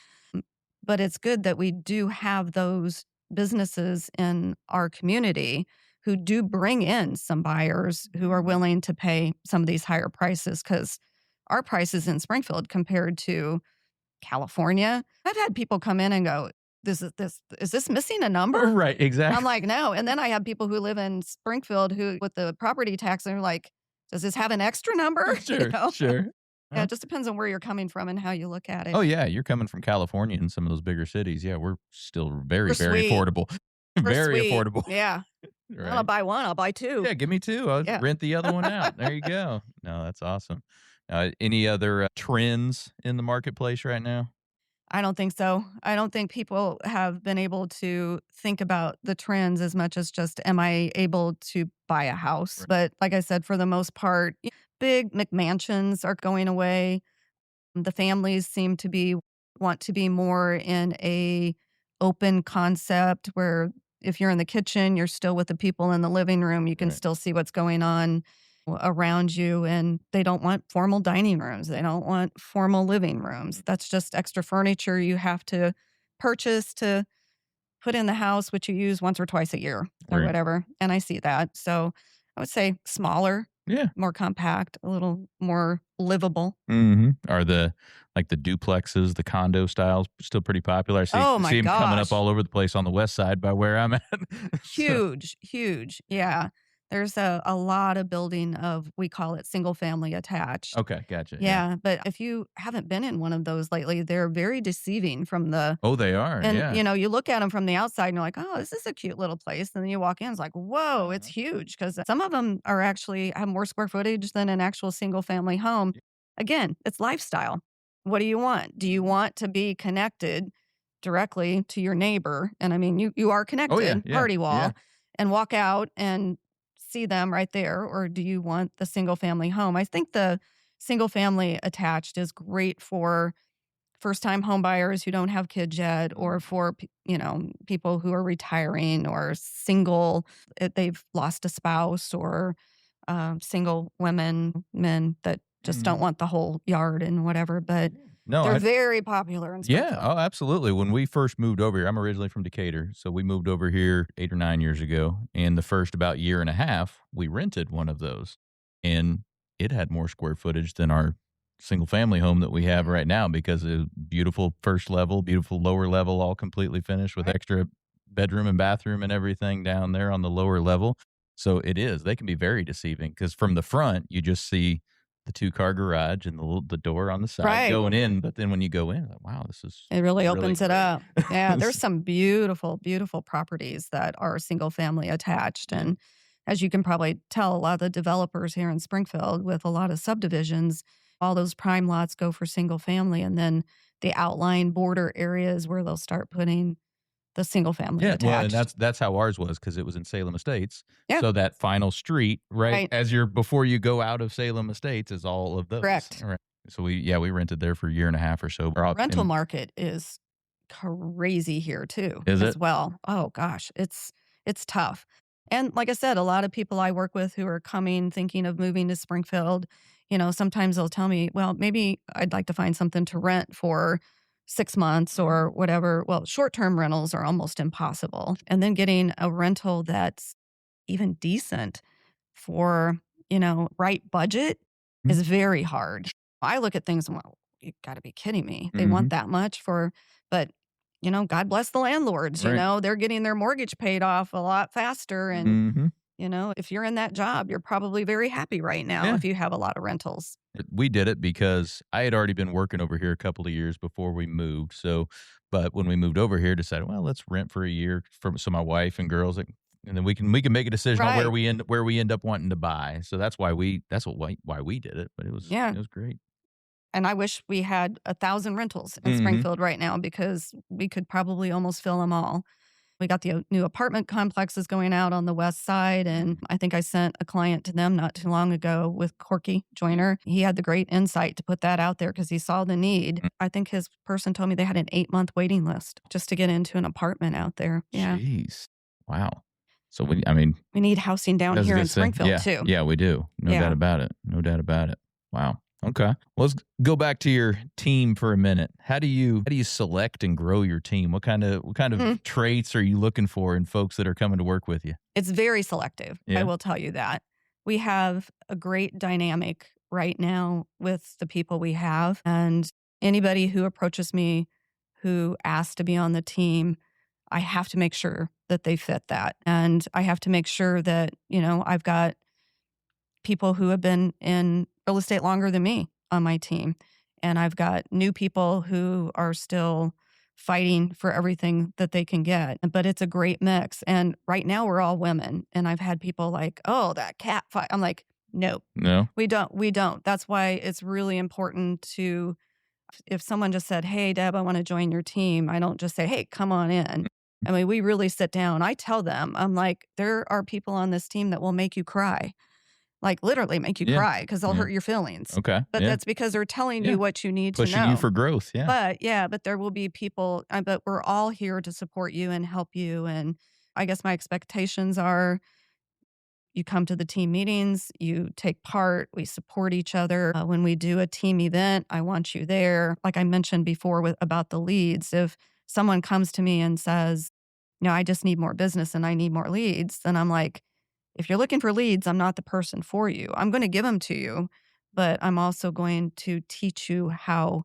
But it's good that we do have those businesses in our community who do bring in some buyers who are willing to pay some of these higher prices, because our prices in Springfield compared to California, I've had people come in and go, is this missing a number? Right. Exactly. I'm like, no. And then I have people who live in Springfield who, with the property tax, they're like, does this have an extra number? Sure. Sure. Yeah, it just depends on where you're coming from and how you look at it. Oh yeah, you're coming from California and some of those bigger cities. Yeah, we're still very, We're very sweet. affordable. We're Very sweet. affordable. Yeah. Right. I'll buy one, I'll buy 2. Yeah, give me 2. I'll Yeah. rent the other one out. There you go. No, that's awesome. Any other trends in the marketplace right now? I don't think so. I don't think people have been able to think about the trends as much as just, am I able to buy a house? Right. But like I said, for the most part, big McMansions are going away. The families seem to want to be more in a open concept where, if you're in the kitchen, you're still with the people in the living room. You can Right. still see what's going on around you, and they don't want formal dining rooms. They don't want formal living rooms. That's just extra furniture you have to purchase to put in the house, which you use once or twice a year or Right. whatever. And I see that. So I would say smaller, Yeah. more compact, a little more livable. Are the duplexes, the condo styles still pretty popular? Oh my See them coming up gosh. all over the place on the west side by where I'm at. So, Huge, huge. Yeah. There's a lot of building of, we call it single family attached. Okay, gotcha. Yeah. Yeah, but if you haven't been in one of those lately, they're very deceiving from the Oh, they are. and, Yeah. you look at them from the outside and you're like, "Oh, this is a cute little place." And then you walk in, it's like, "Whoa, it's Uh-huh. huge." Because some of them are actually have more square footage than an actual single family home. Again, it's lifestyle. What do you want? Do you Mhm. want to be connected directly to your neighbor? And I mean, you are Oh yeah, connected, yeah, party yeah. wall, and walk out and see them right there, or do you want the single family home? I think the single family attached is great for first time home buyers who don't have kids yet, Mhm. or for people who are retiring or single, they've lost a spouse, or single women, men that just don't Mhm. want the whole yard and whatever. But No, they're I very popular in yeah, Springfield. oh, absolutely. When we first moved over here, I'm originally from Decatur, so we moved over here 8 or 9 years ago, and the first about year and a half, we rented one of those, and it had more square footage than our single family home that we have right now because of beautiful first level, beautiful lower level, all completely finished with Right. extra bedroom and bathroom and everything down there on the lower level. So it is. They can be very deceiving because from the front, you just see the two-car garage and the door on the side Right. going in, but then when you go in, like, wow, It really is really opens it great. up. Yeah, there's some beautiful, beautiful properties that are single family attached. Yeah. And as you can probably tell, a lot of the developers here in Springfield with a lot of subdivisions, all those prime lots go for single family. And then the outlying border areas where they'll start putting the single family Yeah, well, and attached. that's how ours was because it was in Salem Estates. Yeah, So that final street, right right. as you're before you go out of Salem Estates is all of those. Correct. Right. So we rented there for a year and a half or so. Rental And market is crazy here too is as it? well. Oh gosh, it's tough. And like I said, a lot of people I work with who are coming thinking of moving to Springfield, sometimes they'll tell me, "Well, maybe I'd like to find something to rent for 6 months Mhm. or whatever." Well, short-term rentals are almost impossible. And then getting a rental that's even decent for, right budget is very hard. I look at things and, well, you gotta be kidding me. They want Mhm. that much for, but, God bless the landlords, Right. they're getting their mortgage paid off a lot faster. And, Mhm. if you're in that job, you're probably very happy right now Yeah. if you have a lot of rentals. We did it because I had already been working over here a couple of years before we moved. So, but when we moved over here, decided, well, let's rent for a year for so my wife and girls, and then we can make a decision on Right. where we end up wanting to buy. So why we did it. But Yeah. it was great. And I wish we had 1,000 rentals in Hmm. Springfield right now because we could probably almost fill them all. We got the new apartment complexes going out on the west side, and I think I sent a client to them not too long ago with Corky Joyner. He had the great insight to put that out there because he saw the need. I think his person told me they had an 8-month waiting list just to get into an apartment out there. Yeah. Jeez, wow. So I mean, We need housing down that's a here good in thing. Springfield Yeah, too. yeah, we do. No doubt Yeah. about it. No doubt about it. Wow. Okay. Let's go back to your team for a minute. How do you select and grow your team? What kind of traits are you looking for in folks that are coming to work with you? It's very selective. I Yeah. will tell you that. We have a great dynamic right now with the people we have. And anybody who approaches me who asks to be on the team, I have to make sure that they fit that. And I have to make sure that, I've got people who have been in real estate longer than me on my team. And I've got new people who are still fighting for everything that they can get. But it's a great mix. And right now we're all women. And I've had people like, "Oh, that cat fight." I'm like, "No, No. we don't. We don't." That's why it's really important to, if someone just said, "Hey, Deb, I want to join your team," I don't just say, "Hey, come on in." I mean, we really sit down. I tell them, I'm like, there are people on this team that will make you cry, like literally make you Yeah. cry because they'll Yeah. hurt your feelings. Okay. But Yeah. that's because they're telling Yeah. you what you need to Pushing you know. for growth. Yeah. But yeah, but there will be people, but we're all here to support you and help you. And I guess my expectations are you come to the team meetings, you take part, we support each other. When we do a team event, I want you there. Like I mentioned before about the leads, if someone comes to me and says, "No, I just need more business and I need more leads," then I'm like, if you're looking for leads, I'm not the person for you. I'm going to give them to you, but I'm also going to teach you how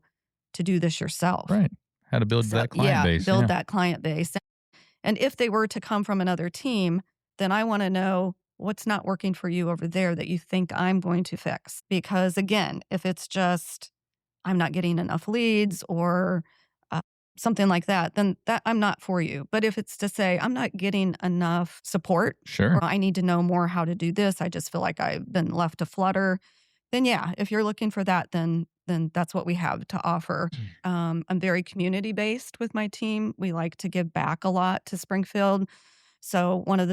to do this yourself. Right. How to build So, that client yeah, base. build Yeah. that client base. And if they were to come from another team, then I want to know what's not working for you over there that you think I'm going to fix? Because again, if it's just I'm not getting enough leads or uh, something like that, then that I'm not for you. But if it's to say I'm not getting enough support Sure. or I need to know more how to do this, I just feel like I've been left to flutter, then yeah, if you're looking for that, then that's what we have to offer. I'm very community based with my team. We like to give back a lot to Springfield. So one of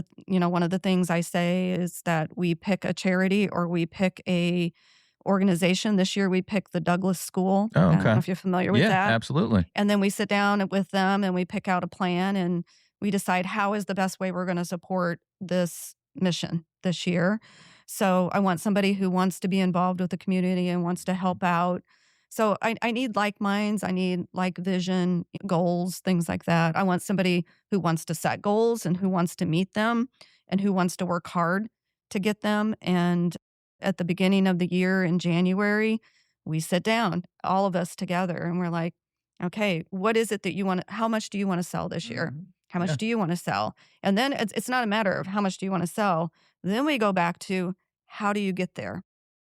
the things I say is that we pick a charity or we pick a organization. This year we picked the Douglas School. Oh, I don't know okay. if you're familiar with Yeah, that. absolutely. And then we sit down with them and we pick out a plan and we decide how is the best way we're going to support this mission this year. So I want somebody who wants to be involved with the community and wants to help out. So I need like minds, I need like vision, goals, things like that. I want somebody who wants to set goals and who wants to meet them and who wants to work hard to get them. And at the beginning of the year in January, we sit down, all of us together, and we're like, okay, what is it that you want? How much do you want to sell this year? Mhm. How Yeah. much do you want to sell? And then it's not a matter of how much do you want to sell. Then we go back to how do you get there?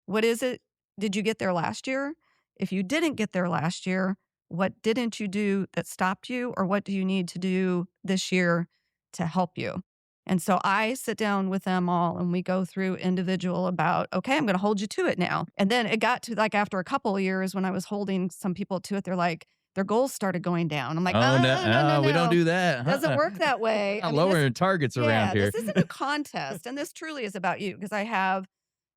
What is it? Did you get there last year? If you didn't get there last year, what didn't you do that stopped you? Or what do you need to do this year to help you? And so I sit down with them all and we go through individual about, okay, I'm going to hold you to it now. And then it got to like after a couple of years when I was holding some people to it, they're like, their goals started going down. I'm like, Oh, no, oh, no, no, we don't no. do that. Doesn't work that way. Not I mean, lowering targets around yeah, here. this isn't a contest. And this truly is about you because I have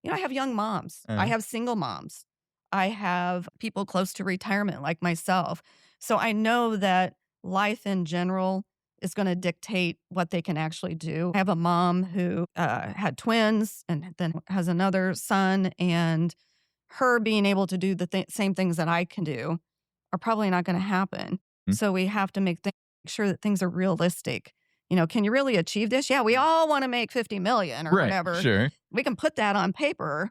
young moms. I Uh, have single moms. I have people close to retirement like myself. So I know that life in general is going to dictate what they can actually do. I have a mom who had twins and then has another son, and her being able to do the same things that I can do are probably not going to happen. Mm. So we have to make sure that things are realistic. Can you really achieve this? Yeah, we all want to make 50 million or right. whatever. Sure. We can put that on paper,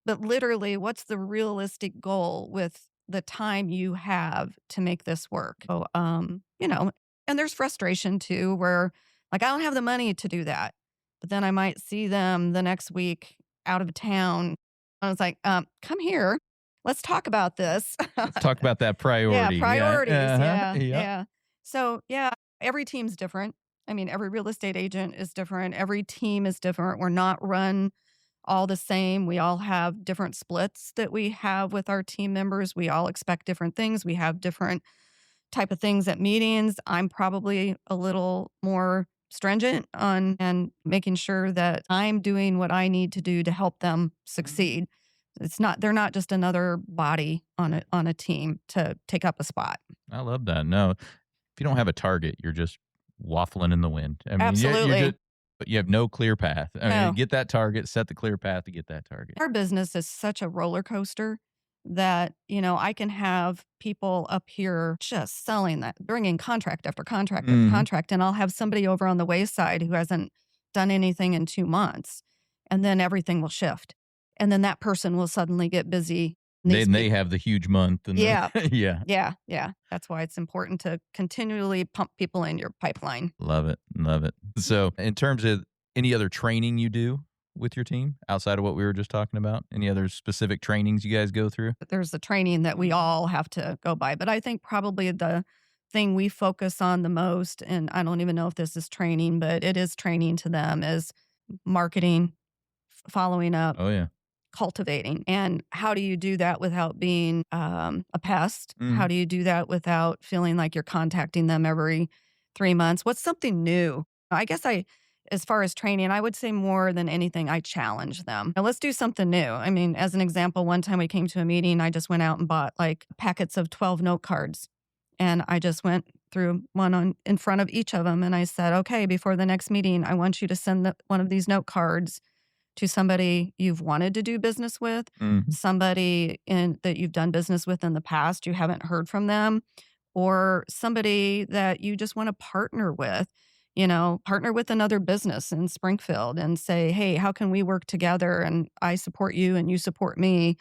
but literally, what's the realistic goal with the time you have to make this work? So, and there's frustration too, where like I don't have the money to do that, but then I might see them the next week out of town. I was like, come here, let's talk about this. Let's talk about that Yeah, priority. Yeah. priorities. Uh-huh. Yeah, Yep. yeah. So, yeah, every team's different. I mean, every real estate agent is different. Every team is different. We're not run all the same. We all have different splits that we have with our team members. We all expect different things. We have different type of things at meetings. I'm probably a little more stringent on and making sure that I'm doing what I need to do to help them succeed. They're not just another body on a team to take up a spot. I love that. No, if you don't have a target, you're just waffling in the wind. I mean, you're Absolutely. just, but you have no clear path. I mean, No. get that target, set the clear path to get that target. Our business is such a roller coaster that, I can have people up here just selling that, bringing contract after contract after Mhm. contract, and I'll have somebody over on the wayside who hasn't done anything in 2 months, and then everything will shift. And then that person will suddenly get busy. And these Then they have the huge month. And Yeah. yeah. Yeah, yeah. That's why it's important to continually pump people in your pipeline. Love it. Love it. So, in terms of any other training you do with your team outside of what we were just talking about, any other specific trainings you guys go through? There's the training that we all have to go by, but I think probably the thing we focus on the most, and I don't even know if this is training, but it is training to them, is marketing, following up, Oh, yeah. cultivating. And how do you do that without being a pest? How Mhm. do you do that without feeling like you're contacting them every 3 months? What's something new? As far as training, I would say more than anything, I challenge them. Now, let's do something new. I mean, as an example, one time we came to a meeting, I just went out and bought like packets of 12 note cards. And I just went through one in front of each of them. And I said, okay, before the next meeting, I want you to send one of these note cards to somebody you've wanted to do business with, Mhm. somebody that you've done business with in the past, you haven't heard from them, or somebody that you just want to partner with. Partner with another business in Springfield and say, hey, how can we work together? And I support you and you support me.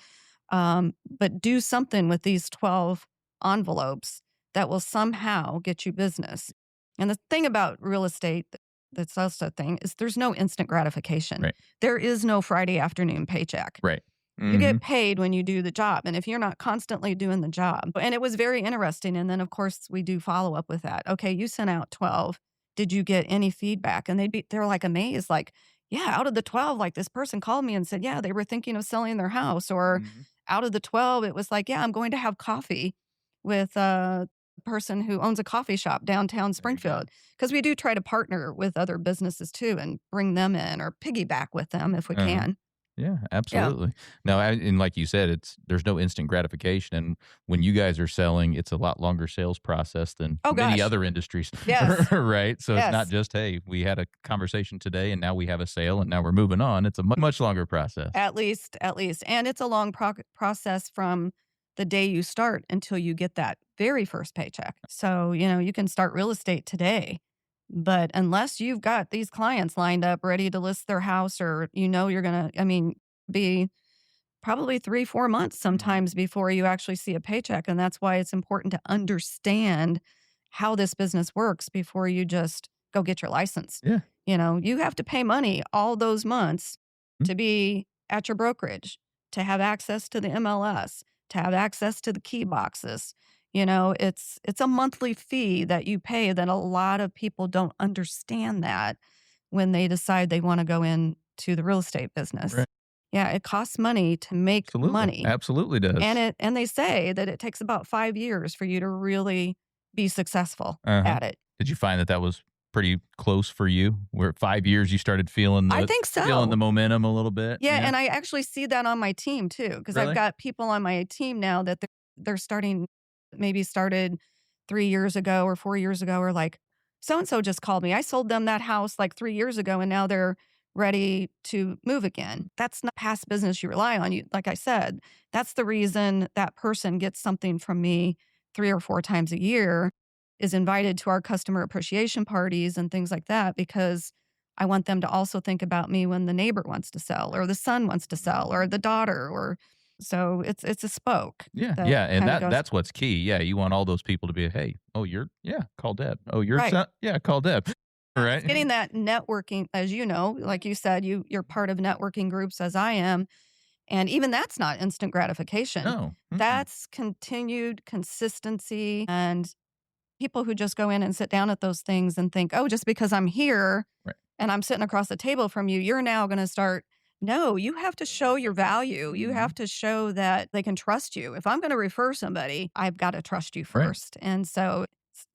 But do something with these 12 envelopes that will somehow get you business. And the thing about real estate that's also a thing, is there's no instant gratification. Right. There is no Friday afternoon paycheck. Right. You Mm-hmm. get paid when you do the job. And if you're not constantly doing the job, and it was very interesting. And then, of course, we do follow up with that. Okay, you sent out 12. Did you get any feedback? And they're like amazed, like, yeah, out of the 12, like this person called me and said, yeah, they were thinking of selling their house. Or Mhm. out of the 12, it was like, yeah, I'm going to have coffee with a person who owns a coffee shop downtown There you go. Springfield. Because we do try to partner with other businesses too and bring them in or piggyback with them if we Uh-huh. can. Yeah, Yeah. absolutely. No, and like you said, there's no instant gratification, and when you guys are selling, it's a lot longer sales process than Oh, many gosh. other industries, Yes. right? So it's not Yes. just, hey, we had a conversation today, and now we have a sale, and now we're moving on. It's a much longer process. At least. And it's a long process from the day you start until you get that very first paycheck. So, you can start real estate today, but unless you've got these clients lined up ready to list their house or you're going to, be probably 3, 4 months Mhm. sometimes before you actually see a paycheck. And that's why it's important to understand how this business works before you just go get your license. Yeah. You have to pay money all those months Mhm. to be at your brokerage, to have access to the MLS, to have access to the key boxes. It's a monthly fee that you pay that a lot of people don't understand that when they decide they want to go into the real estate business. Right. Yeah, it costs money to make Absolutely. money. Absolutely does. And they say that it takes about 5 years for you to really be successful Uh-huh. at it. Did you find that was pretty close for you? Where 5 years you started feeling I the think so. feeling the momentum a little bit? Yeah, and I actually see that on my team too, because I've Really? got people on my team now that they're starting, maybe started 3 years ago or 4 years ago, or like, so and so just called me. I sold them that house like 3 years ago, and now they're ready to move again. That's not past business you rely on. You, like I said, that's the reason that person gets something from me 3 or 4 times a year, is invited to our customer appreciation parties and things like that, because I want them to also think about me when the neighbor wants to sell or the son wants to sell or the daughter, or so it's a spoke. Yeah, that yeah, and kinda goes that's what's key. Yeah, you want all those people to be, "Hey, oh, call Deb. Oh, you're Right. yeah, call Deb." It's getting Right? that networking, as you know, like you said, you're part of networking groups as I am, and even that's not instant gratification. No. Mm-mm. That's continued consistency, and people who just go in and sit down at those things and think, "Oh, just because I'm here Right. and I'm sitting across the table from you, you're now gonna start." No, you have to show your value. You Mhm. have to show that they can trust you. If I'm gonna refer somebody, I've gotta trust you Right. first. And so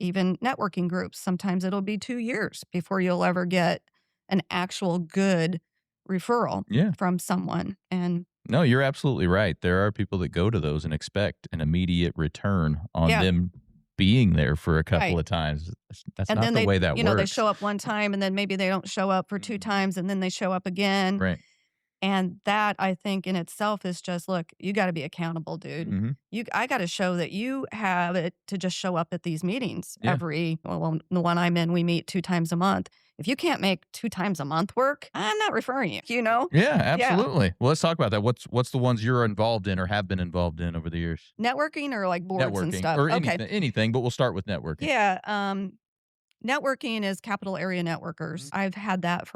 even networking groups, sometimes it'll be 2 years before you'll ever get an actual good referral Yeah. from someone. And No, you're absolutely right. There are people that go to those and expect an immediate return on yeah, them being there for a couple right. of times. That's And not then the way that they works. show up one time and then maybe they don't show up for 2 Mhm. times and then they show up again. Right. And that, I think, in itself is just, look, you gotta be accountable, dude. Mhm. I gotta show that you have it to just show up at these meetings Yeah. the one I'm in, we meet 2 times a month. If you can't make 2 times a month work, I'm not referring you, you know? Yeah, Yeah. absolutely. Well, let's talk about that. What's the ones you're involved in or have been involved in over the years? Networking or like boards and Networking stuff? or Okay. anything, but we'll start with networking. Yeah, networking is Capital Area Networkers. Mhm. I've had that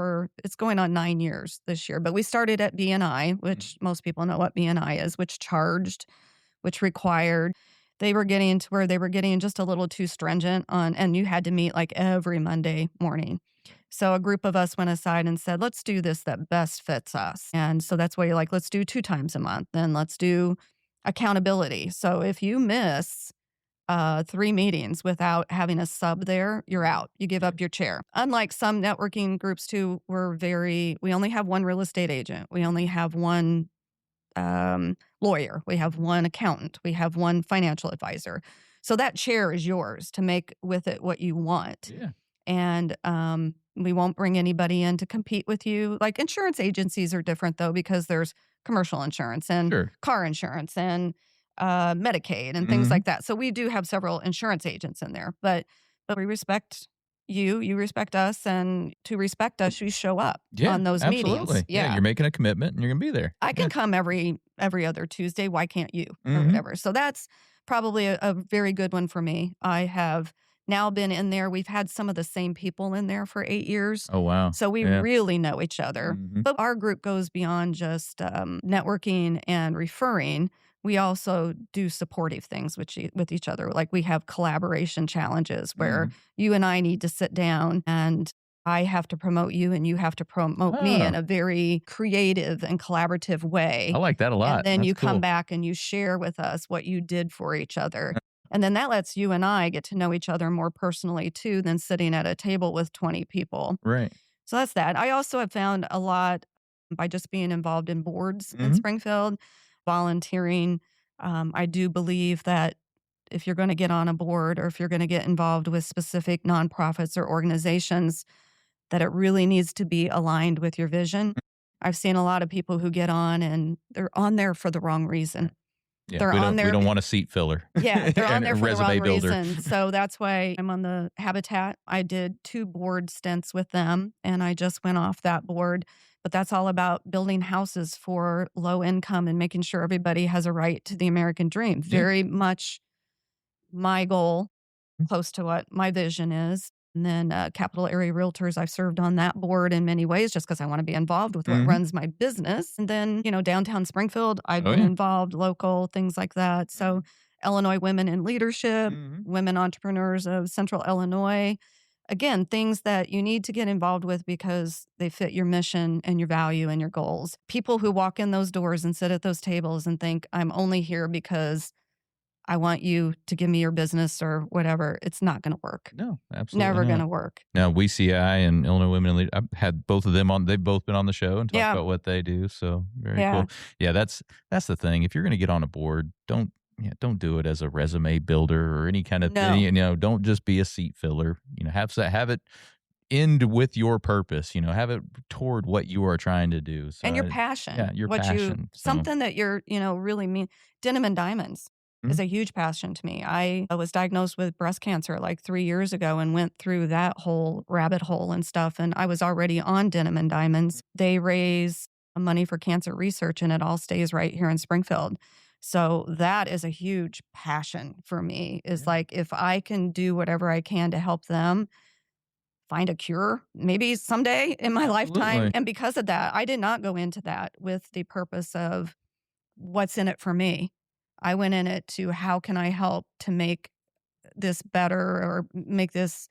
it's going on 9 years this year, but we started at BNI, which most people know what BNI is, which charged, which required. They were getting to where they were getting just a little too stringent on, and you had to meet like every Monday morning. So a group of us went aside and said, let's do this that best fits us. And so that's why you're like, let's do 2 times a month. Then let's do accountability. So if you miss 3 meetings without having a sub there, you're out. You give up your chair. Unlike some networking groups too, we only have 1 real estate agent. We only have 1 lawyer. We have 1 accountant. We have 1 financial advisor. So that chair is yours to make with it what you want. Yeah. And we won't bring anybody in to compete with you. Like insurance agencies are different though, because there's commercial insurance and Sure. car insurance and Medicaid and things Mhm. like that. So we do have several insurance agents in there, but we respect you, you respect us, and to respect us, you show up Yeah, on those meetings. absolutely. Yeah, Yeah. you're making a commitment and you're gonna be there. I can Yeah. come every other Tuesday. Why can't you? Or Mhm. whatever. So that's probably a very good one for me. I have now been in there. We've had some of the same people in there for 8 years. Oh, wow. So we Yeah. really know each other. Mhm. But our group goes beyond just networking and referring. We also do supportive things with each other. Like we have collaboration challenges where Mhm. you and I need to sit down and I have to promote you and you have to promote me in Oh, a very creative and collaborative way. I like that a lot. And then That's you come cool. back and you share with us what you did for each other. And then that lets you and I get to know each other more personally too than sitting at a table with 20 people. Right. So that's that. I also have found a lot by just being involved in boards in Mhm. Springfield, volunteering. I do believe that if you're going to get on a board or if you're going to get involved with specific nonprofits or organizations, that it really needs to be aligned with your vision. I've seen a lot of people who get on and they're on there for the wrong reason. Yeah, They're on we there don't want a seat filler. yeah, they're on And a there for the wrong resume builder. reason. So that's why I'm on the Habitat. I did 2 board stints with them, and I just went off that board. But that's all about building houses for low income and making sure everybody has a right to the American dream. Yeah. Very much my goal, close to what my vision is. And then Capital Area Realtors, I've served on that board in many ways just because I want to be involved with what Mhm. runs my business. And then, downtown Springfield, I've Oh, been yeah. involved, local, things like that. So, Illinois Women in Leadership, Mhm. Women Entrepreneurs of Central Illinois. Again, things that you need to get involved with because they fit your mission and your value and your goals. People who walk in those doors and sit at those tables and think, I'm only here because I want you to give me your business or whatever, it's not going to work. No, absolutely Never going not. to work. Now, WCI and Illinois Women in Lead I've had both of them on. They've both been on the show and talked Yeah. about what they do. So very Yeah. cool. Yeah, that's the thing. If you're going to get on a board, don't do it as a resume builder or any kind of No. thing. Don't just be a seat filler. Have it end with your purpose. Have it toward what you are trying to do. So And your passion. yeah, your passion. So Something that you're, really mean. Denim and diamonds Mhm. is a huge passion to me. I was diagnosed with breast cancer like 3 years ago and went through that whole rabbit hole and stuff. And I was already on Denim and Diamonds. They raise money for cancer research and it all stays right here in Springfield. So that is a huge passion for me is Yeah. like if I can do whatever I can to help them find a cure maybe someday in my lifetime. Absolutely. And because of that, I did not go into that with the purpose of what's in it for me. I went in it to how can I help to make this better or make this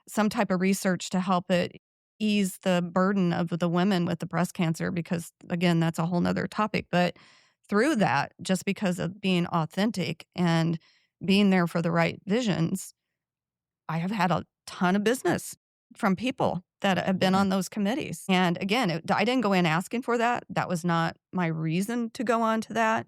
some type of research to help it ease the burden of the women with the breast cancer, because again, that's a whole nother topic. But through that, just because of being authentic and being there for the right visions, I have had a ton of business from people that have been Absolutely. on those committees. And again, I didn't go in asking for that. That was not my reason to go on to that.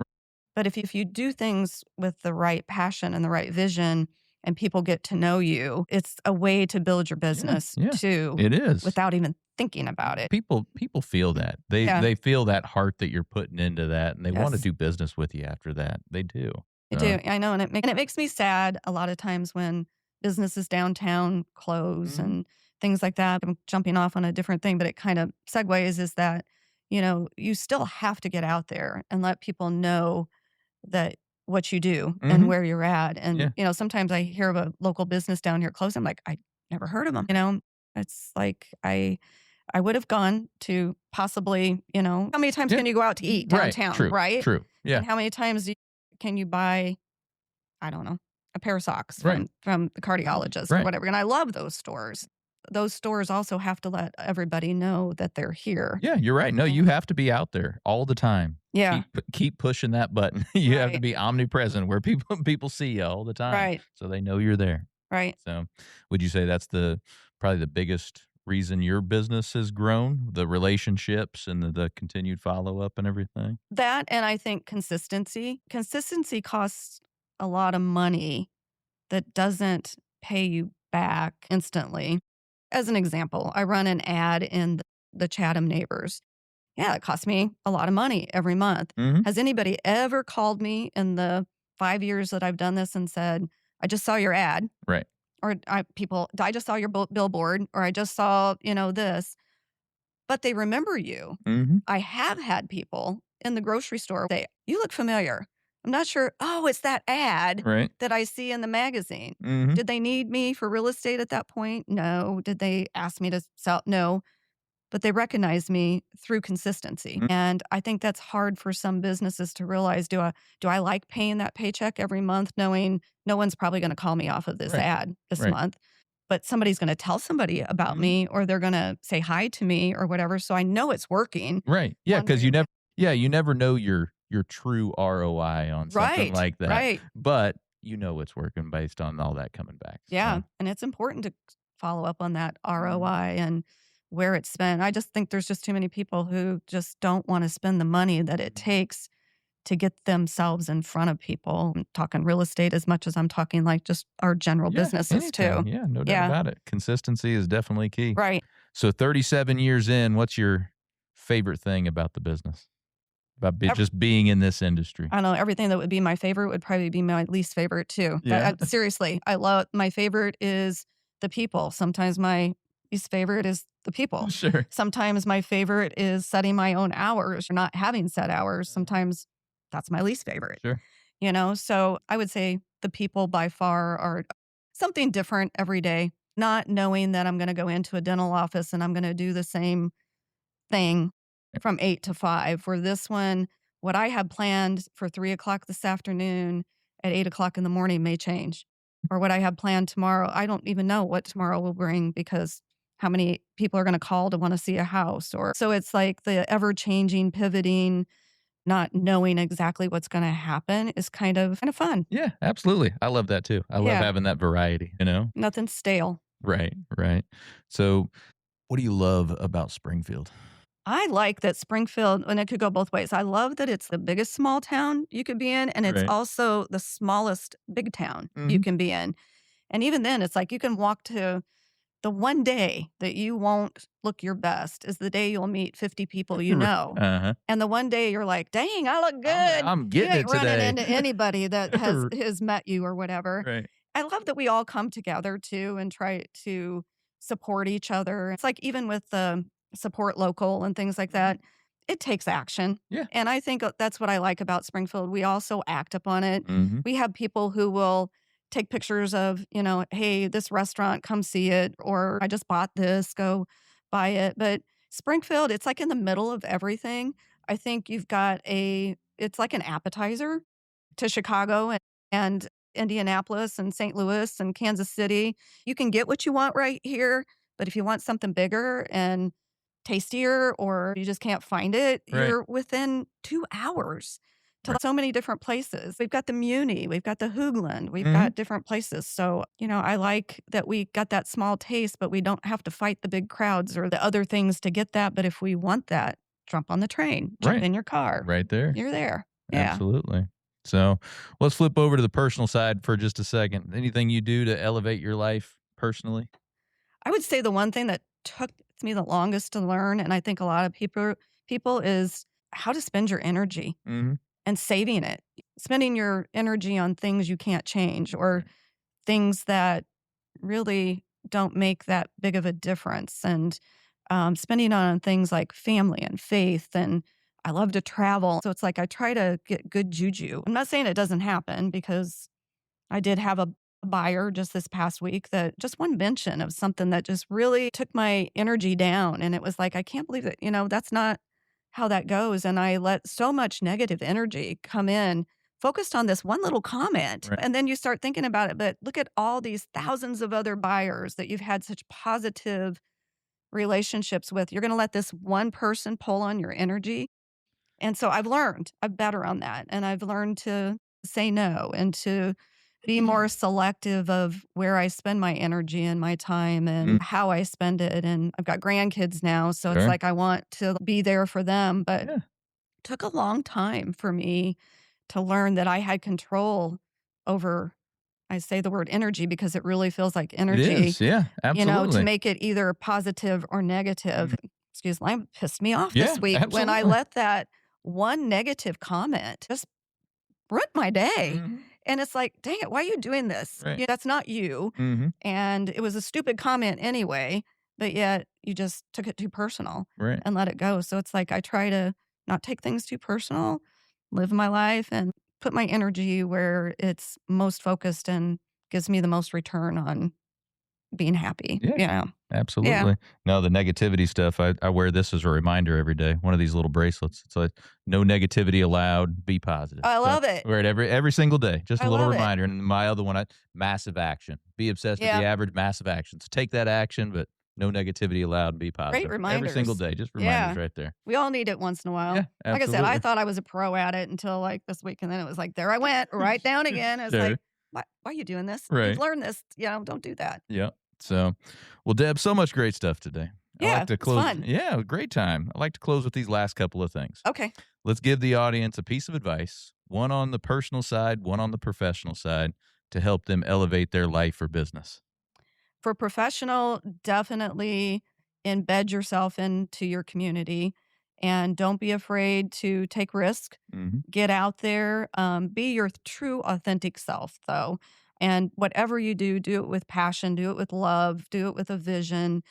But if you do things with the right passion and the right vision and people get to know you, it's a way to build your business yeah, too it is. without even thinking about it. People feel that. Yeah. They feel that heart that you're putting into that, and they want to Yes. do business with you after that. They do. I do. I know. And it makes me sad a lot of times when businesses downtown close Mhm. and things like that. I'm jumping off on a different thing, but it kind of segues is that, you still have to get out there and let people know that what you do and Mhm. where you're at. Yeah. And, sometimes I hear of a local business down here close. I'm like, I never heard of them. It's like I would have gone to possibly, how many times Yeah. can you go out to eat Right. downtown, True. right? True. Yeah. And how many times can you buy, I don't know, a pair of socks Right. from the cardiologist Right. or whatever. And I love those stores. Those stores also have to let everybody know that they're here. Yeah, you're right. No, you have to be out there all the time. Yeah. Keep pushing that button. You have to Right. be omnipresent where people see you all the time. Right. So they know you're there. Right. So would you say that's probably the biggest reason your business has grown, the relationships and the continued follow-up and everything? That, and I think consistency. Consistency costs a lot of money that doesn't pay you back instantly. As an example, I run an ad in the Chatham Neighbors. Yeah, it costs me a lot of money every month. Mhm. Has anybody ever called me in the 5 years that I've done this and said, I just saw your ad? Right. Or I just saw your billboard, or I just saw, this. But they remember you. Mhm. I have had people in the grocery store say, you look familiar. I'm not sure, oh, it's that ad Right. that I see in the magazine. Mm-hmm. Did they need me for real estate at that point? No. Did they ask me to sell? No. But they recognize me through consistency. And I think that's hard for some businesses to realize. Do I like paying that paycheck every month knowing no one's probably going to call me off of this Right. ad this Right. month, but somebody's going to tell somebody about me or they're going to say hi to me or whatever. So I know it's working. Right. Yeah, one because way or you never know your true ROI on something Right. like that. Right. But you know it's working based on all that coming back. Yeah. So, And it's important to follow up on that ROI and where it's spent. I just think there's just too many people who just don't want to spend the money that it takes to get themselves in front of people. I'm talking real estate as much as I'm talking like just our general yeah, businesses anything. too. Yeah, no doubt Yeah. about it. Consistency is definitely key. Right. So 37 years in, what's your favorite thing about the business? About Ev- just being in this industry? I don't know. Everything that would be my favorite would probably be my least favorite too. Yeah. Seriously, I love my favorite is the people. Sometimes my least favorite is the people. Sure. Sometimes my favorite is setting my own hours or not having set hours. Sometimes that's my least favorite. Sure. So I would say the people by far are something different every day. Not knowing that I'm going to go into a dental office and I'm going to do the same thing from 8 to 5, where this one, what I had planned for 3 o'clock this afternoon at 8 o'clock in the morning may change. Or what I have planned tomorrow, I don't even know what tomorrow will bring because how many people are going to call to want to see a house. Or so it's like the ever changing, pivoting, not knowing exactly what's going to happen is kind of fun. Yeah, absolutely. I love that too. I love Yeah. having that variety, Nothing stale. Right, right. So what do you love about Springfield? I like that Springfield, and it could go both ways. I love that it's the biggest small town you could be in, and it's Right. also the smallest big town you Mhm. can be in. And even then, it's like you can walk to the one day that you won't look your best is the day you'll meet 50 people you know. Uh-huh. And the one day you're like, dang, I look good. I'm getting you it ain't running today. into anybody that has met you or whatever. Right. I love that we all come together too and try to support each other. It's like even with the support local and things like that, it takes action. Yeah. And I think that's what I like about Springfield. We also act upon it. Mhm. We have people who will take pictures of, hey, this restaurant, come see it, or I just bought this, go buy it. But Springfield, it's like in the middle of everything. I think you've got it's like an appetizer to Chicago and Indianapolis and St. Louis and Kansas City. You can get what you want right here, but if you want something bigger and tastier or you just can't find it, Right. you're within 2 hours to so many different places. We've got the Muni, we've got the Hoogland, we've got different places. So, I like that we got that small taste, but we don't have to fight the big crowds or the other things to get that. But if we want that, jump on the train, jump Right. in your car. Right there. You're there. Yeah. Absolutely. So let's flip over to the personal side for just a second. Anything you do to elevate your life personally? I would say the one thing that took me the longest to learn, and I think a lot of people is how to spend your energy Mhm. and saving it. Spending your energy on things you can't change or things that really don't make that big of a difference. And spending on things like family and faith. And I love to travel. So it's like I try to get good juju. I'm not saying it doesn't happen because I did have a buyer just this past week that just one mention of something that just really took my energy down. And it was like, I can't believe that, that's not how that goes. And I let so much negative energy come in, focused on this one little comment. Right. And then you start thinking about it. But look at all these thousands of other buyers that you've had such positive relationships with. You're going to let this one person pull on your energy. And so I'm better on that. And I've learned to say no and to be more selective of where I spend my energy and my time and how I spend it. And I've got grandkids now. So it's Sure. like I want to be there for them. But Yeah. it took a long time for me to learn that I had control over, I say the word energy because it really feels like It energy, is. Yeah, absolutely. to make it either positive or negative. Excuse me, pissed me off Yeah, this week when I absolutely. let that one negative comment just ruin my day. Mhm. And it's like, dang it, why are you doing this? Right. That's not you. Mhm. And it was a stupid comment anyway, but yet you just took it too personal Right. and let it go. So it's like I try to not take things too personal, live my life and put my energy where it's most focused and gives me the most return on being happy. Yeah. Yeah. Absolutely. No, the negativity stuff, I wear this as a reminder every day. One of these little bracelets. It's like, no negativity allowed, be positive. I So love it. wear it every single day. Just I a little love it. reminder. And my other one, massive action. Be obsessed with the average, massive action. So take that action, but no negativity allowed, be positive. Great reminders. Every single day. Just reminders right there. We all need it once in a while. Yeah, Like I said, I absolutely. thought I was a pro at it until like this week. And then it was like, there I went right down again. It's Sure. like, why are you doing this? Right. You've learned this. Don't do that. Yeah. So, well, Deb, so much great stuff today. I Yeah, like to it's close. fun. Yeah, great time. I like to close with these last couple of things. Okay. Let's give the audience a piece of advice, one on the personal side, one on the professional side, to help them elevate their life or business. For professional, definitely embed yourself into your community and don't be afraid to take risk. Get out there, be your true authentic self though. And whatever you do it with passion, do it with love, do it with a vision,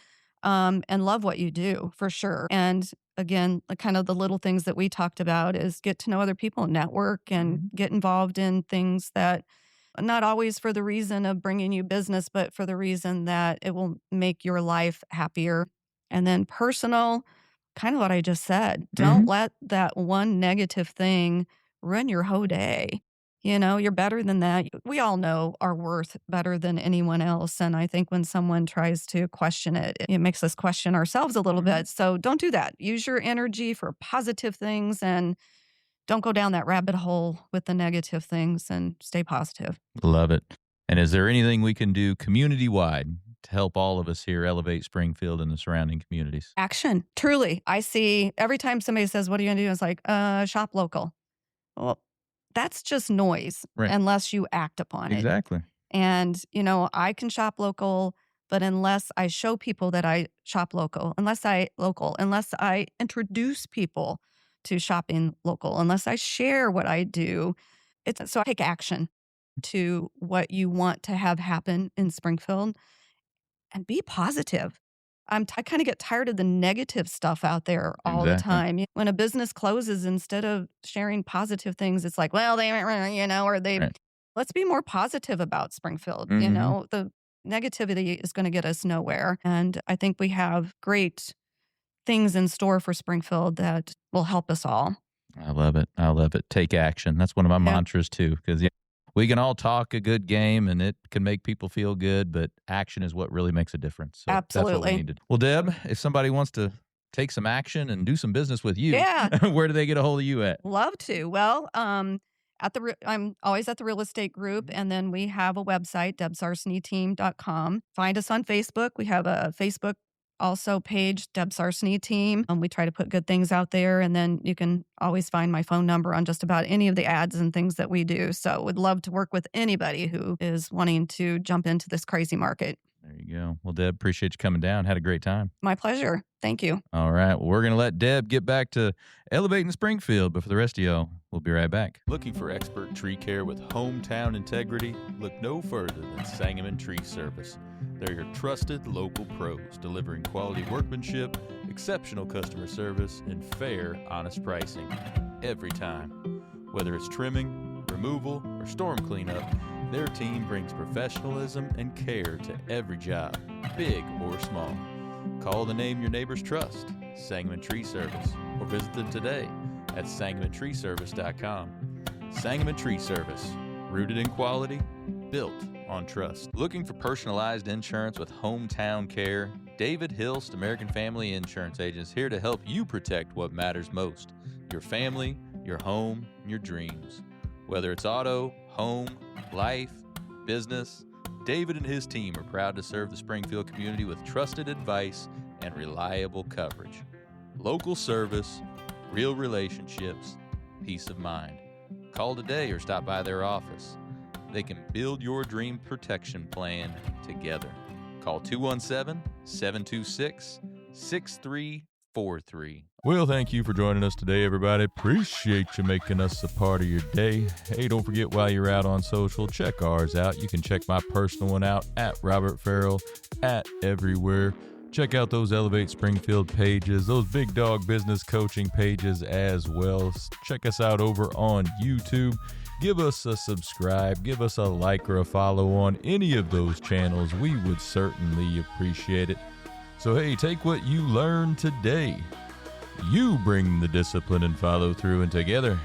and love what you do for sure. And again, kind of the little things that we talked about is get to know other people, network, and get involved in things that not always for the reason of bringing you business, but for the reason that it will make your life happier. And then personal, kind of what I just said. Don't let that one negative thing ruin your whole day. You're better than that. We all know our worth better than anyone else. And I think when someone tries to question it, it makes us question ourselves a little bit. So don't do that. Use your energy for positive things and don't go down that rabbit hole with the negative things and stay positive. Love it. And is there anything we can do community-wide to help all of us here elevate Springfield and the surrounding communities? Action. Truly. I see every time somebody says, what are you going to do? It's like, shop local. Well, that's just noise unless you act upon it. Exactly. And, I can shop local, but unless I show people that I shop local, unless I introduce people to shopping local, unless I share what I do, so I take action to what you want to have happen in Springfield and be positive. I kind of get tired of the negative stuff out there all the time. When a business closes, instead of sharing positive things, it's like, well, let's be more positive about Springfield. The negativity is going to get us nowhere. And I think we have great things in store for Springfield that will help us all. I love it. I love it. Take action. That's one of my mantras too, because we can all talk a good game and it can make people feel good, but action is what really makes a difference. So absolutely. That's what we need to do. Well, Deb, if somebody wants to take some action and do some business with you, where do they get a hold of you at? Love to. Well, I'm always at the real estate group, and then we have a website, debsarsanyteam.com. Find us on Facebook. We have a Facebook also page, Deb Sarsany Team. We try to put good things out there, and then you can always find my phone number on just about any of the ads and things that we do. So would love to work with anybody who is wanting to jump into this crazy market. There you go. Well, Deb, appreciate you coming down. Had a great time. My pleasure. Thank you. All right. Well, we're going to let Deb get back to elevating Springfield, but for the rest of y'all, we'll be right back. Looking for expert tree care with hometown integrity? Look no further than Sangamon Tree Service. They're your trusted local pros, delivering quality workmanship, exceptional customer service, and fair, honest pricing every time. Whether it's trimming, removal, or storm cleanup, their team brings professionalism and care to every job, big or small. Call the name your neighbors trust, Sangamon Tree Service, or visit them today at sangamontreeservice.com. Sangamon Tree Service, rooted in quality, built on trust. Looking for personalized insurance with hometown care? David Hilst, American Family Insurance Agents, here to help you protect what matters most: your family, your home, and your dreams. Whether it's auto, home, life, business, David and his team are proud to serve the Springfield community with trusted advice and reliable coverage. Local service, real relationships, peace of mind. Call today or stop by their office. They can build your dream protection plan together. Call 217-726-6343. Well, thank you for joining us today, everybody. Appreciate you making us a part of your day. Hey, don't forget, while you're out on social, check ours out. You can check my personal one out at Robert Ferriell, at everywhere. Check out those Elevate Springfield pages, those Big Dog Business Coaching pages as well. Check us out over on YouTube. give us a subscribe, give us a like or a follow on any of those channels. We would certainly appreciate it. So hey, take what you learned today. You bring the discipline and follow through, and together,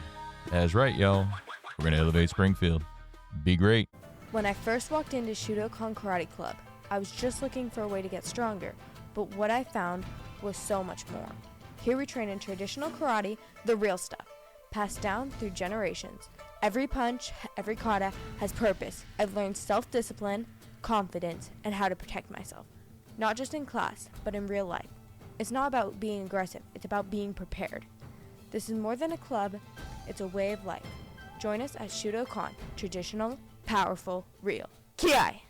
that's right, y'all, we're going to elevate Springfield. Be great. When I first walked into Shudokan Karate Club, I was just looking for a way to get stronger, but what I found was so much more. Here we train in traditional karate, the real stuff, passed down through generations. Every punch, every kata has purpose. I've learned self-discipline, confidence, and how to protect myself. Not just in class, but in real life. It's not about being aggressive, it's about being prepared. This is more than a club, it's a way of life. Join us at Shudokan, traditional, powerful, real. Ki-ai!